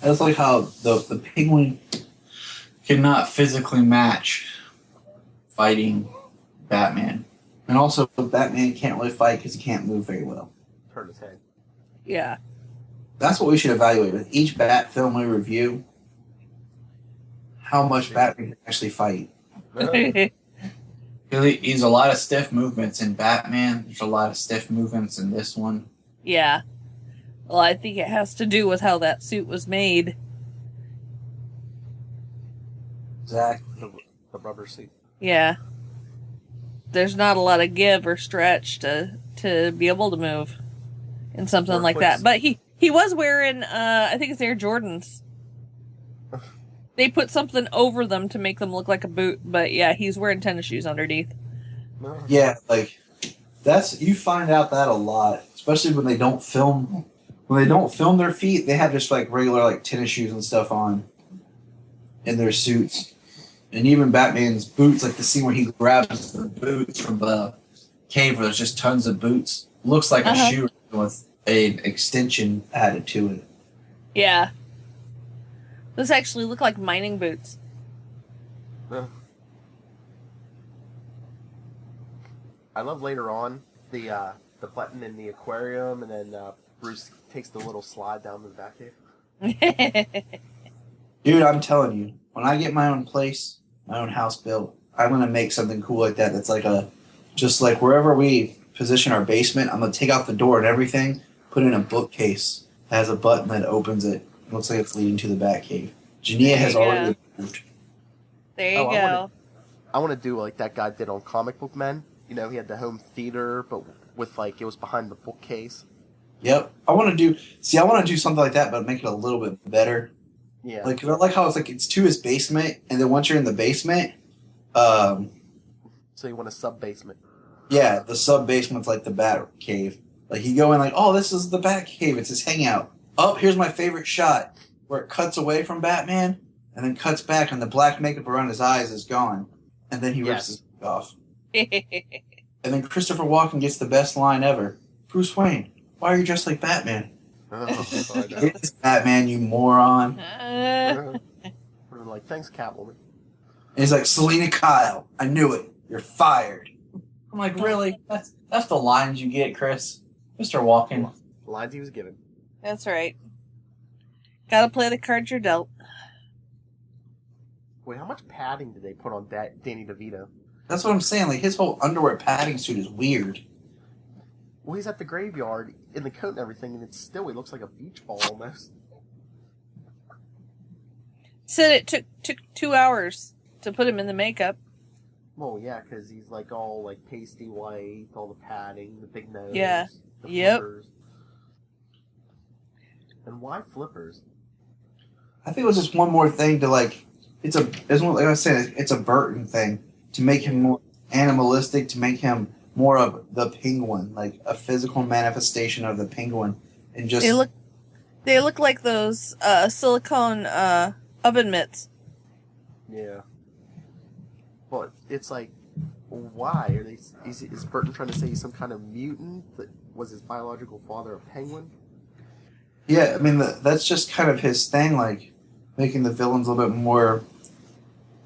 That's like how the penguin cannot physically match fighting Batman. And also, Batman can't really fight because he can't move very well. Turn his head. Yeah. That's what we should evaluate with each Bat film we review. How much Batman can actually fight. He's a lot of stiff movements in Batman. There's a lot of stiff movements in this one. Yeah. Well, I think it has to do with how that suit was made. Exactly. The rubber suit. Yeah. There's not a lot of give or stretch to be able to move in something like that. But he was wearing, I think it's Air Jordans. They put something over them to make them look like a boot. But yeah, he's wearing tennis shoes underneath. Yeah, like, you find out that a lot. Especially when they don't film. When they don't film their feet, they have just like regular like tennis shoes and stuff on in their suits. And even Batman's boots, like the scene where he grabs the boots from the cave where there's just tons of boots. Looks like a shoe with an extension added to it. Yeah. Those actually look like mining boots. I love later on the button in the aquarium, and then Bruce takes the little slide down to the Batcave. Dude, I'm telling you, when I get my own place, my own house built, I'm going to make something cool like that. That's like just like wherever we position our basement, I'm going to take out the door and everything, put in a bookcase that has a button that opens it. It looks like it's leading to the Batcave. Jania has already approved. There you go. I want to do like that guy did on Comic Book Men. You know, he had the home theater, but with like, it was behind the bookcase. Yep. I want to do something like that, but make it a little bit better. Yeah. Like, I like how it's like, it's to his basement, and then once you're in the basement, so you want a sub-basement. Yeah, the sub-basement's like the Bat Cave. Like, you go in like, oh, this is the Bat Cave, it's his hangout. Oh, here's my favorite shot, where it cuts away from Batman, and then cuts back, and the black makeup around his eyes is gone. And then he rips his wig off. And then Christopher Walken gets the best line ever. Bruce Wayne, why are you dressed like Batman? It's Batman, you moron. Like, thanks, Catwoman. And he's like, Selena Kyle, I knew it. You're fired. I'm like, really? That's the lines you get, Chris. Mr. Walken. The lines he was given. That's right. Gotta play the cards you're dealt. Wait, how much padding did they put on Danny DeVito? That's what I'm saying. Like, his whole underwear padding suit is weird. Well, he's at the graveyard in the coat and everything, and it's still, he looks like a beach ball almost. Said it took 2 hours to put him in the makeup. Well, yeah, because he's like all like pasty white, all the padding, the big nose, Yeah. the Yep. flippers. And why flippers? I think it was just one more thing to like. Like I was saying, it's a Burton thing to make him more animalistic, to make him more of the Penguin, like a physical manifestation of the Penguin, and just they look like those silicone oven mitts. Yeah. But it's like, why are they? Is Burton trying to say he's some kind of mutant that was his biological father a penguin? Yeah, I mean, that's just kind of his thing, like, making the villains a little bit more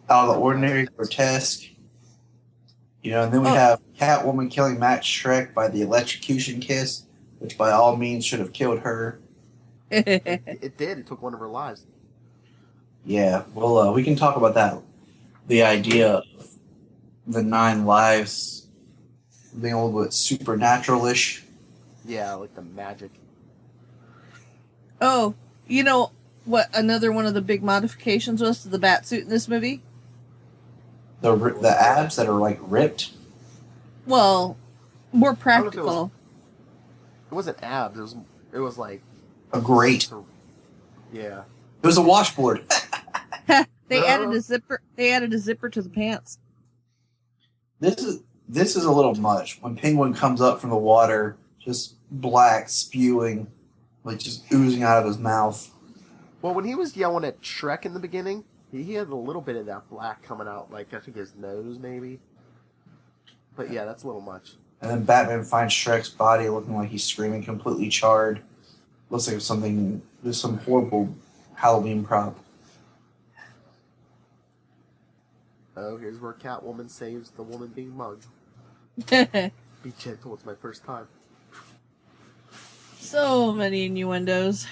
out of the ordinary, grotesque. And then we have Catwoman killing Matt Shrek by the electrocution kiss, which by all means should have killed her. It did. It took one of her lives. Yeah, well, we can talk about that. The idea of the 9 lives being a little bit supernatural-ish. Yeah, like the magic. Oh, you know what another one of the big modifications was to the bat suit in this movie? The abs that are, like, ripped? Well, more practical. It wasn't abs. It was like... A grate. Yeah. It was a washboard. They added a zipper. They added a zipper to the pants. This is a little much. When Penguin comes up from the water, just black, spewing, like just oozing out of his mouth. Well, when he was yelling at Shrek in the beginning, he had a little bit of that black coming out, like I think his nose maybe. But yeah, that's a little much. And then Batman finds Shrek's body looking like he's screaming, completely charred. Looks like there's some horrible Halloween prop. Oh, here's where Catwoman saves the woman being mugged. Be gentle, it's my first time. So many innuendos.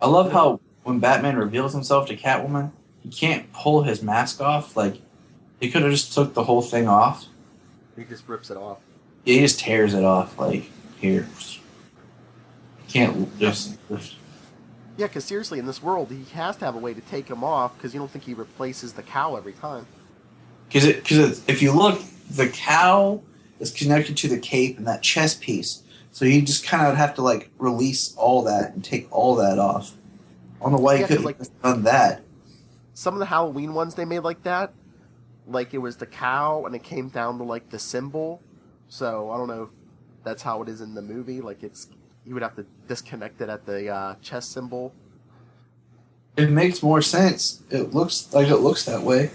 I love how when Batman reveals himself to Catwoman, he can't pull his mask off. Like, he could have just took the whole thing off. He just rips it off. Yeah, he just tears it off. Like, here. He can't just... Yeah, because seriously, in this world, he has to have a way to take him off, because you don't think he replaces the cowl every time. Because if you look, the cowl is connected to the cape and that chest piece. So you just kind of have to, like, release all that and take all that off. I don't know why you couldn't have done that. Some of the Halloween ones they made like that, like it was the cow and it came down to, like, the symbol. So I don't know if that's how it is in the movie. Like, you would have to disconnect it at the chest symbol. It makes more sense. It looks that way.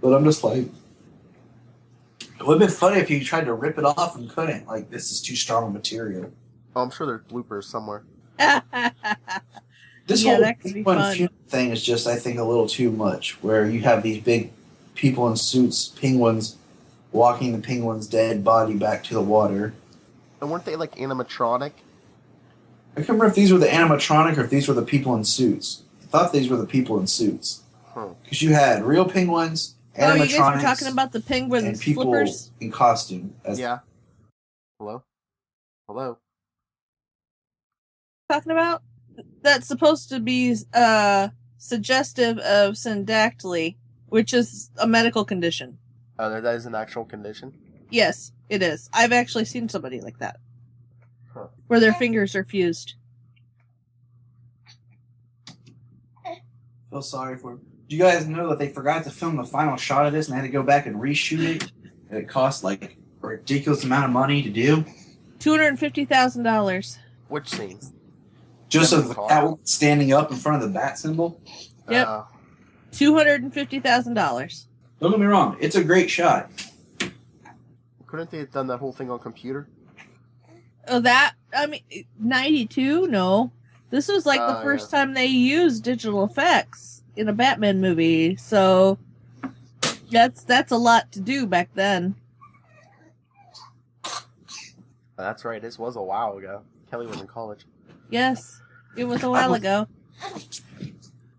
But I'm just like... It would have been funny if you tried to rip it off and couldn't. Like, this is too strong a material. Oh, I'm sure there's bloopers somewhere. This whole Penguin thing is just, I think, a little too much. Where you have these big people in suits, penguins, walking the penguin's dead body back to the water. And weren't they, like, animatronic? I can't remember if these were the animatronic or if these were the people in suits. I thought these were the people in suits. Because you had real penguins, animatronics, you guys were talking about the penguins and people flippers? In costume. Yeah. Hello? Hello? Talking about? That's supposed to be suggestive of syndactyly, which is a medical condition. Oh, that is an actual condition? Yes, it is. I've actually seen somebody like that. Where their fingers are fused. Feel sorry for him. Do you guys know that they forgot to film the final shot of this and they had to go back and reshoot it? And it cost like a ridiculous amount of money to do? $250,000. Which scene? Just of the Catwoman standing up in front of the bat symbol? Yep. $250,000. Don't get me wrong, it's a great shot. Couldn't they have done that whole thing on computer? Oh, 92? No. This was like the first time they used digital effects in a Batman movie, so that's a lot to do back then. That's right, this was a while ago. Kelly was in college. Yes, it was a while ago.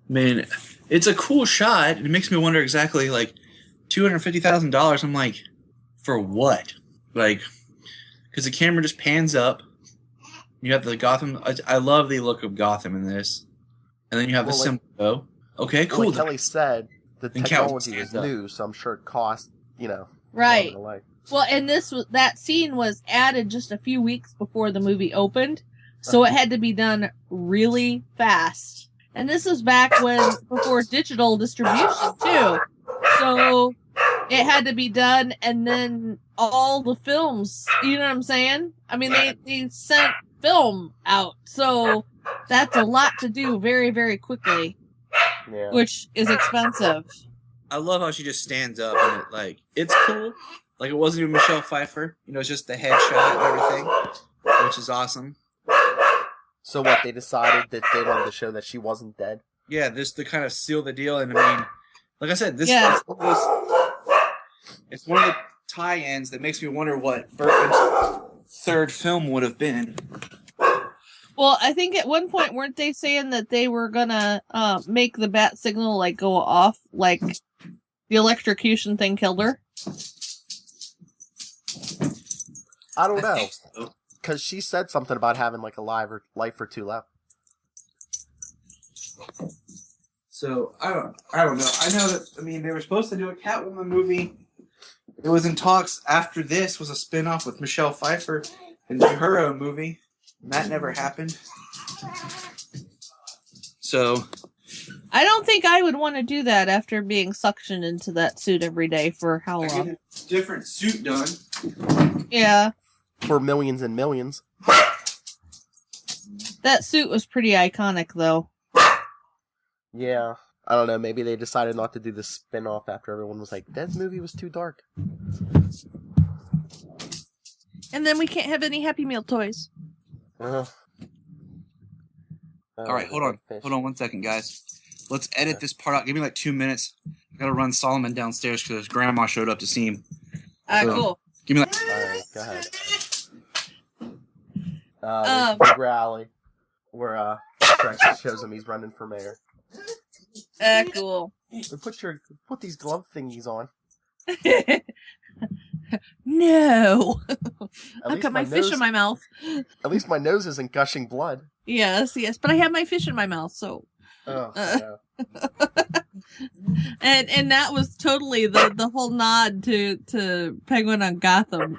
Man, it's a cool shot. It makes me wonder exactly, like, $250,000. I'm like, for what? Like, because the camera just pans up. You have the Gotham. I love the look of Gotham in this. And then you have the symbol. Okay, cool. Like Kelly said, the technology is new, so I'm sure it cost, right. Well, and that scene was added just a few weeks before the movie opened, so it had to be done really fast. And this was back before digital distribution too, so it had to be done. And then all the films, you know what I'm saying? I mean, they sent film out, so that's a lot to do very, very quickly, which is expensive. I love how she just stands up and it's cool. Like, it wasn't even Michelle Pfeiffer. It's just the headshot and everything, which is awesome. So what, they decided that they wanted to show that she wasn't dead? Yeah, this to kind of seal the deal. And I mean, like I said, it's one of the tie-ins that makes me wonder what Burton's third film would have been. Well, I think at one point, weren't they saying that they were gonna make the bat signal like go off, like the electrocution thing killed her? I don't know, because she said something about having like a life or two left. So I don't know. I know that they were supposed to do a Catwoman movie. It was in talks. After this was a spin-off with Michelle Pfeiffer and do her own movie. And that never happened. So I don't think I would want to do that after being suctioned into that suit every day for how long? Get a different suit done. Yeah. For millions and millions. That suit was pretty iconic, though. Yeah. I don't know, maybe they decided not to do the spin-off after everyone was like, that movie was too dark. And then we can't have any Happy Meal toys. All right, hold on. Hold on 1 second, guys. Let's edit this part out. Give me like 2 minutes. I gotta run Solomon downstairs because his grandma showed up to see him. Cool. Give me like... Alright, go ahead. Big rally where Shrek shows him he's running for mayor. Cool. Put these glove thingies on. No. I've got my nose, fish in my mouth. At least my nose isn't gushing blood. Yes, but I have my fish in my mouth, so. Oh, no. And that was totally the whole nod to Penguin on Gotham,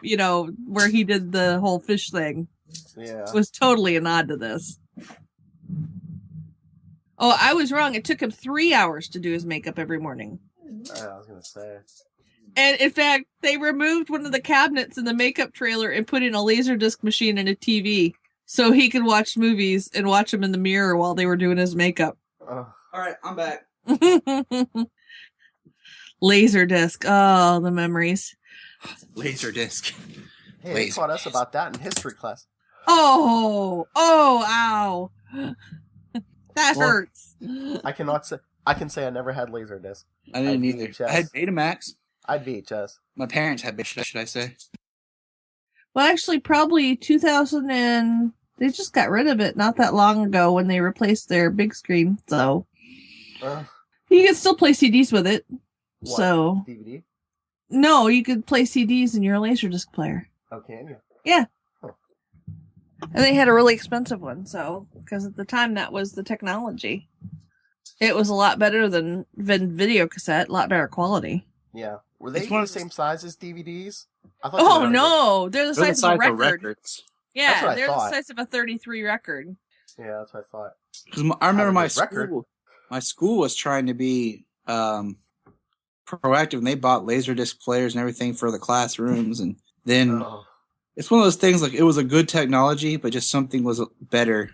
where he did the whole fish thing. Yeah. Was totally a nod to this. Oh, I was wrong. It took him 3 hours to do his makeup every morning. I was going to say. And in fact, they removed one of the cabinets in the makeup trailer and put in a Laserdisc machine and a TV so he could watch movies and watch them in the mirror while they were doing his makeup. All right, I'm back. Laserdisc. Oh, the memories. Laserdisc. Hey, they taught us about that in history class. Oh, ow. That hurts. I can say I never had Laserdisc. I didn't either. VHS. I had Betamax. I had VHS. My parents had VHS, should I say? Well, actually, probably 2000 and they just got rid of it not that long ago when they replaced their big screen. So you can still play CDs with it. What, so DVD? No, you could play CDs in your Laserdisc player. Oh, can you? Yeah. And they had a really expensive one, because at the time that was the technology. It was a lot better than video cassette, a lot better quality. Yeah. Were they the same size as DVDs? No, they're the size of a record. Records. Yeah, they're the size of a 33 record. Yeah, that's what I thought. Because I remember my school was trying to be proactive, and they bought Laserdisc players and everything for the classrooms, and then... It's one of those things, like, it was a good technology, but just something was better.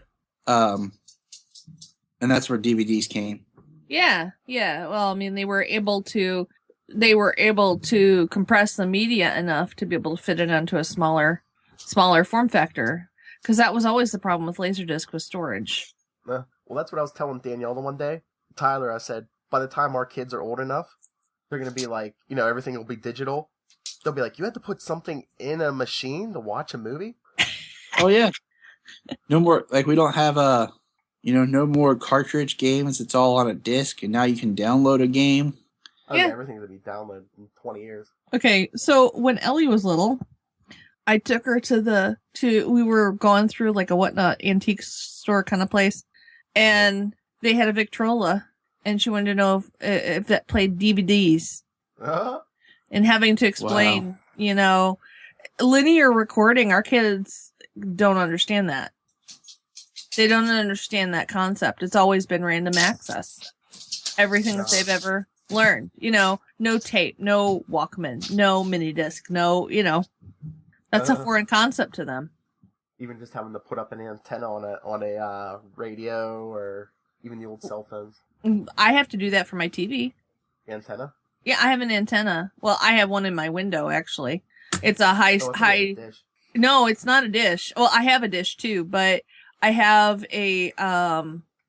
And that's where DVDs came. Yeah. Well, they were able to compress the media enough to be able to fit it onto a smaller form factor. Because that was always the problem with Laserdisc, was storage. Well, that's what I was telling Danielle the one day. Tyler, I said, by the time our kids are old enough, they're going to be like, everything will be digital. They'll be like, you had to put something in a machine to watch a movie? Oh, yeah. No more, we don't have no more cartridge games. It's all on a disc, and now you can download a game. Oh, yeah, everything's going to be downloaded in 20 years. Okay, so when Ellie was little, I took her we were going through like a whatnot antique store kind of place, and they had a Victrola, and she wanted to know if that played DVDs. Uh-huh. And having to explain, linear recording, our kids don't understand that. They don't understand that concept. It's always been random access. Everything that they've ever learned. No tape, no Walkman, no mini disc, that's a foreign concept to them. Even just having to put up an antenna on a radio, or even the old cell phones. I have to do that for my TV. Antenna? Yeah, I have an antenna. Well, I have one in my window, actually. It's a high. Dish. No, it's not a dish. Well, I have a dish too, but I have a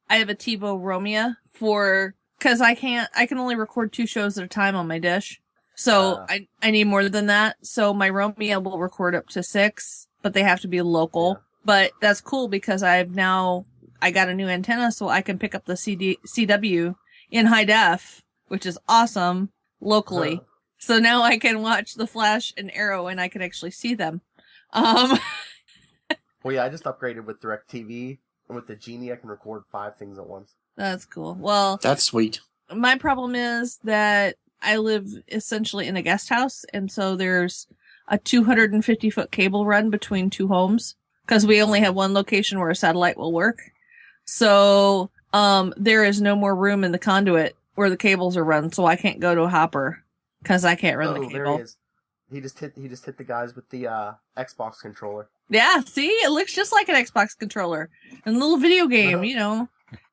TiVo Romeo because I can only record 2 shows at a time on my dish. So I need more than that. So my Romeo will record up to 6, but they have to be local. Yeah. But that's cool because I got a new antenna, so I can pick up the CW in high def, which is awesome locally. So now I can watch The Flash and Arrow, and I can actually see them. Well, yeah, I just upgraded with DirecTV, and with the Genie, I can record 5 things at once. That's cool. Well, that's sweet. My problem is that I live essentially in a guest house, and so there's a 250-foot cable run between 2 homes because we only have one location where a satellite will work. So there is no more room in the conduit where the cables are run, so I can't go to a hopper because I can't run the cable. There he is. He just hit the guys with the Xbox controller. Yeah, see, it looks just like an Xbox controller. And a little video game, you know.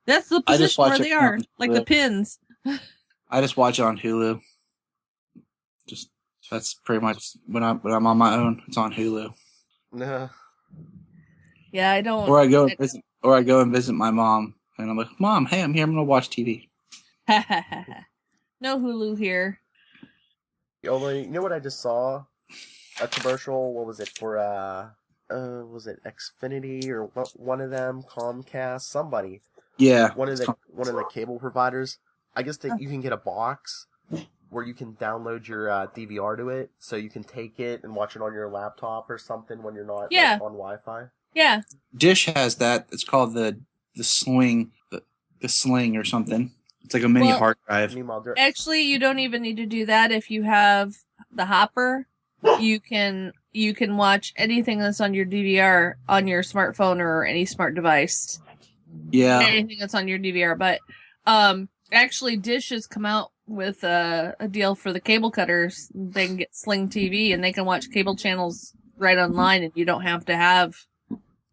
That's the position where they are, like the pins. I just watch it on Hulu. That's pretty much when I'm on my own. It's on Hulu. Yeah, I don't. Or I go and visit my mom, and I'm like, Mom, hey, I'm here. I'm gonna watch TV. No Hulu here. You know what I just saw? A commercial. What was it for? Was it Xfinity or one of them? Comcast? Somebody. Yeah. One of the cable providers. I guess that you can get a box where you can download your DVR to it, so you can take it and watch it on your laptop or something when you're not on Wi-Fi. Yeah. Dish has that. It's called the Sling, the Sling or something. It's like a mini hard drive. Actually, you don't even need to do that if you have the hopper. You can watch anything that's on your DVR on your smartphone or any smart device. Yeah. Anything that's on your DVR, but actually, Dish has come out with a deal for the cable cutters. They can get Sling TV and they can watch cable channels right online, and you don't have to have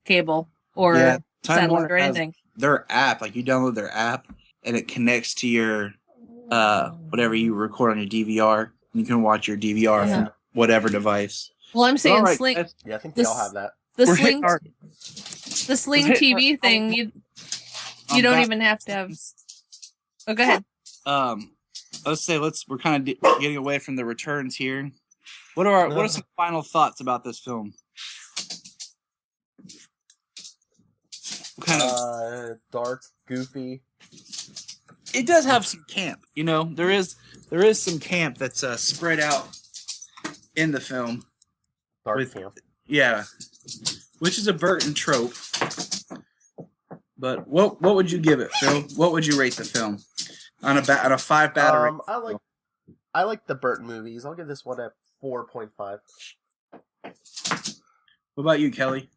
cable or satellite or anything. Their app, like you download their app, and it connects to your whatever you record on your DVR. And you can watch your DVR from whatever device. Well, I'm saying Sling. Yeah, I think they all have that. The Sling TV thing, you don't even have to have. Oh, go ahead. We're kind of getting away from the returns here. What are some final thoughts about this film? What kind of dark, goofy. It does have some camp, you know. There is some camp that's spread out in the film. Dark camp. Yeah, which is a Burton trope. But what would you give it, Phil? What would you rate the film on a 5 battery? I like the Burton movies. I'll give this one a 4.5. What about you, Kelly?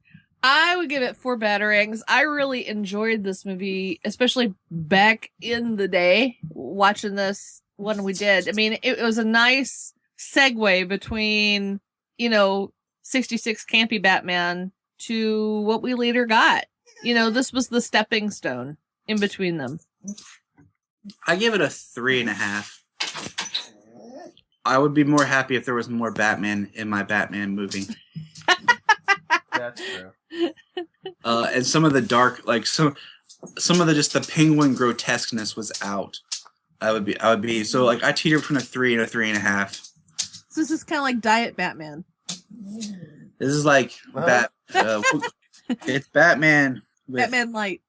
I would give it 4 batarangs. I really enjoyed this movie, especially back in the day, watching this when we did. I mean, it was a nice segue between, 66 campy Batman to what we later got. This was the stepping stone in between them. I give it a 3.5. I would be more happy if there was more Batman in my Batman movie. That's true. And some of the dark, like some of the penguin grotesqueness was out. I would be so like I teeter between a 3 and a 3.5. So this is kind of like Diet Batman. This is like it's Batman. Batman Light.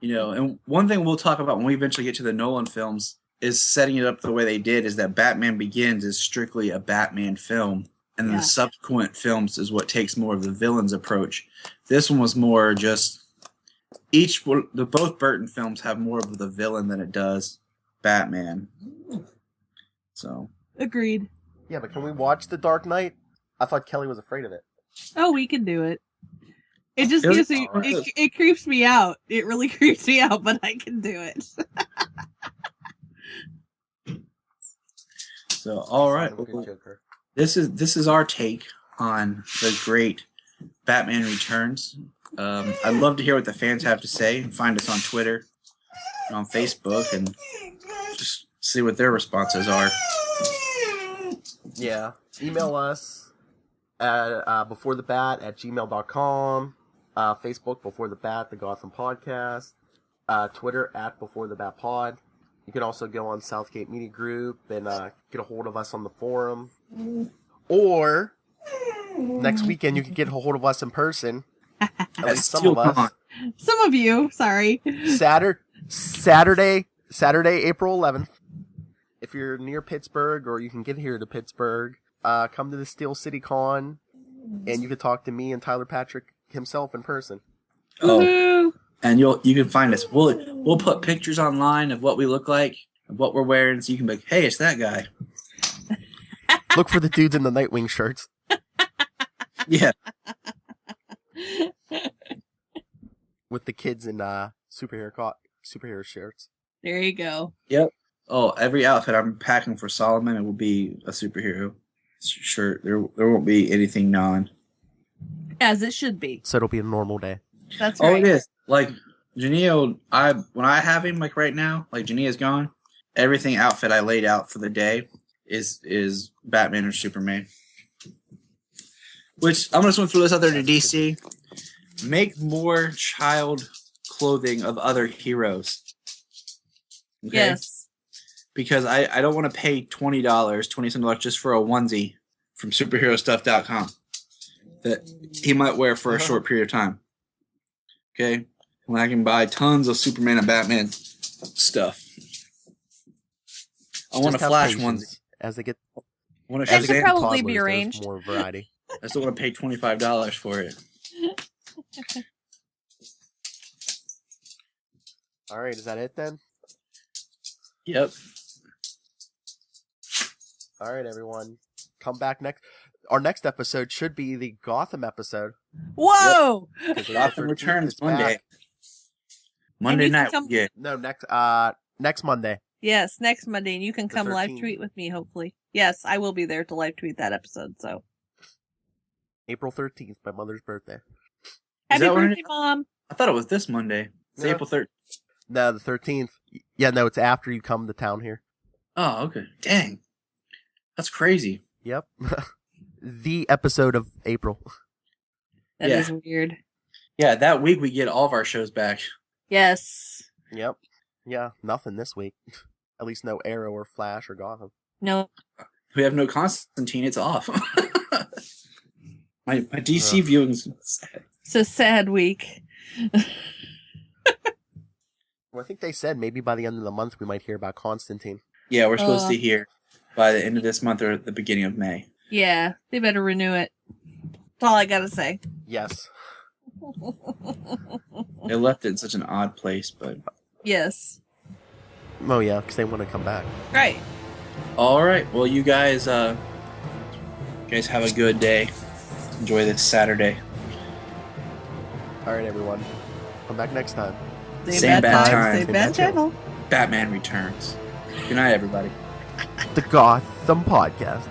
And one thing we'll talk about when we eventually get to the Nolan films is setting it up the way they did is that Batman Begins is strictly a Batman film. And then the subsequent films is what takes more of the villain's approach. This one was more just both Burton films have more of the villain than it does Batman. So agreed. Yeah, but can we watch The Dark Knight? I thought Kelly was afraid of it. Oh, we can do it. It just gives me it creeps me out. It really creeps me out, but I can do it. So all right. This is our take on the great Batman Returns. I'd love to hear what the fans have to say. Find us on Twitter and on Facebook and just see what their responses are. Yeah. Email us at beforethebat@gmail.com. Facebook, Before the Bat, the Gotham Podcast. Twitter, @Before the Bat Pod. You can also go on Southgate Media Group and get a hold of us on the forum. Or, next weekend, you can get a hold of us in person. At least some of us. Some of you, sorry. Saturday, April 11th. If you're near Pittsburgh, or you can get here to Pittsburgh, come to the Steel City Con, and you can talk to me and Tyler Patrick himself in person. Oh, Woo-hoo. and you can find us. We'll put pictures online of what we look like, of what we're wearing, so you can be like, hey, it's that guy. Look for the dudes in the Nightwing shirts. Yeah. With the kids in superhero shirts. There you go. Yep. Oh, every outfit I'm packing for Solomon, it will be a superhero shirt. There won't be anything non. As it should be. So it'll be a normal day. That's right. Oh, it is. Like, Janelle, when I have him, like right now, like Jania's gone, everything outfit I laid out for the day is Batman or Superman. Which, I'm just going to throw this out there to DC. Make more child clothing of other heroes. Okay? Yes. Because I don't want to pay $20 just for a onesie from superherostuff.com that he might wear for a short period of time. Okay? When I can buy tons of Superman and Batman stuff. I want a Flash onesie. As they get, That should probably be arranged. More variety. I still want to pay $25 for it. All right, is that it then? Yep. All right, everyone. Come back next. Our next episode should be the Gotham episode. Whoa! Yep. Gotham returns Monday. Monday night. Yeah. No, next Monday. Yes, next Monday, and you can come live 13th. tweet with me, hopefully. Yes, I will be there to live tweet that episode, so. April 13th, my mother's birthday. Happy that when birthday, Mom! I thought it was this Monday. It's No. April 3rd. No, the 13th. Yeah, no, it's after you come to town here. Oh, okay. Dang. That's crazy. Yep. The episode of April. That Yeah. is weird. Yeah, that week we get all of our shows back. Yes. Yep. Yeah, nothing this week. At least no Arrow or Flash or Gotham. No. We have no Constantine. It's off. my DC viewing's sad. It's a sad week. Well, I think they said maybe by the end of the month we might hear about Constantine. Yeah, we're supposed to hear by the end of this month or the beginning of May. Yeah, they better renew it. That's all I gotta say. Yes. They left it in such an odd place, but... Yes. Oh, yeah, because they want to come back. Right. All right. Well, you guys have a good day. Enjoy this Saturday. All right, everyone. Come back next time. Same bad time. Same Same bad bad channel. Batman returns. Good night, everybody. The Gotham Podcast.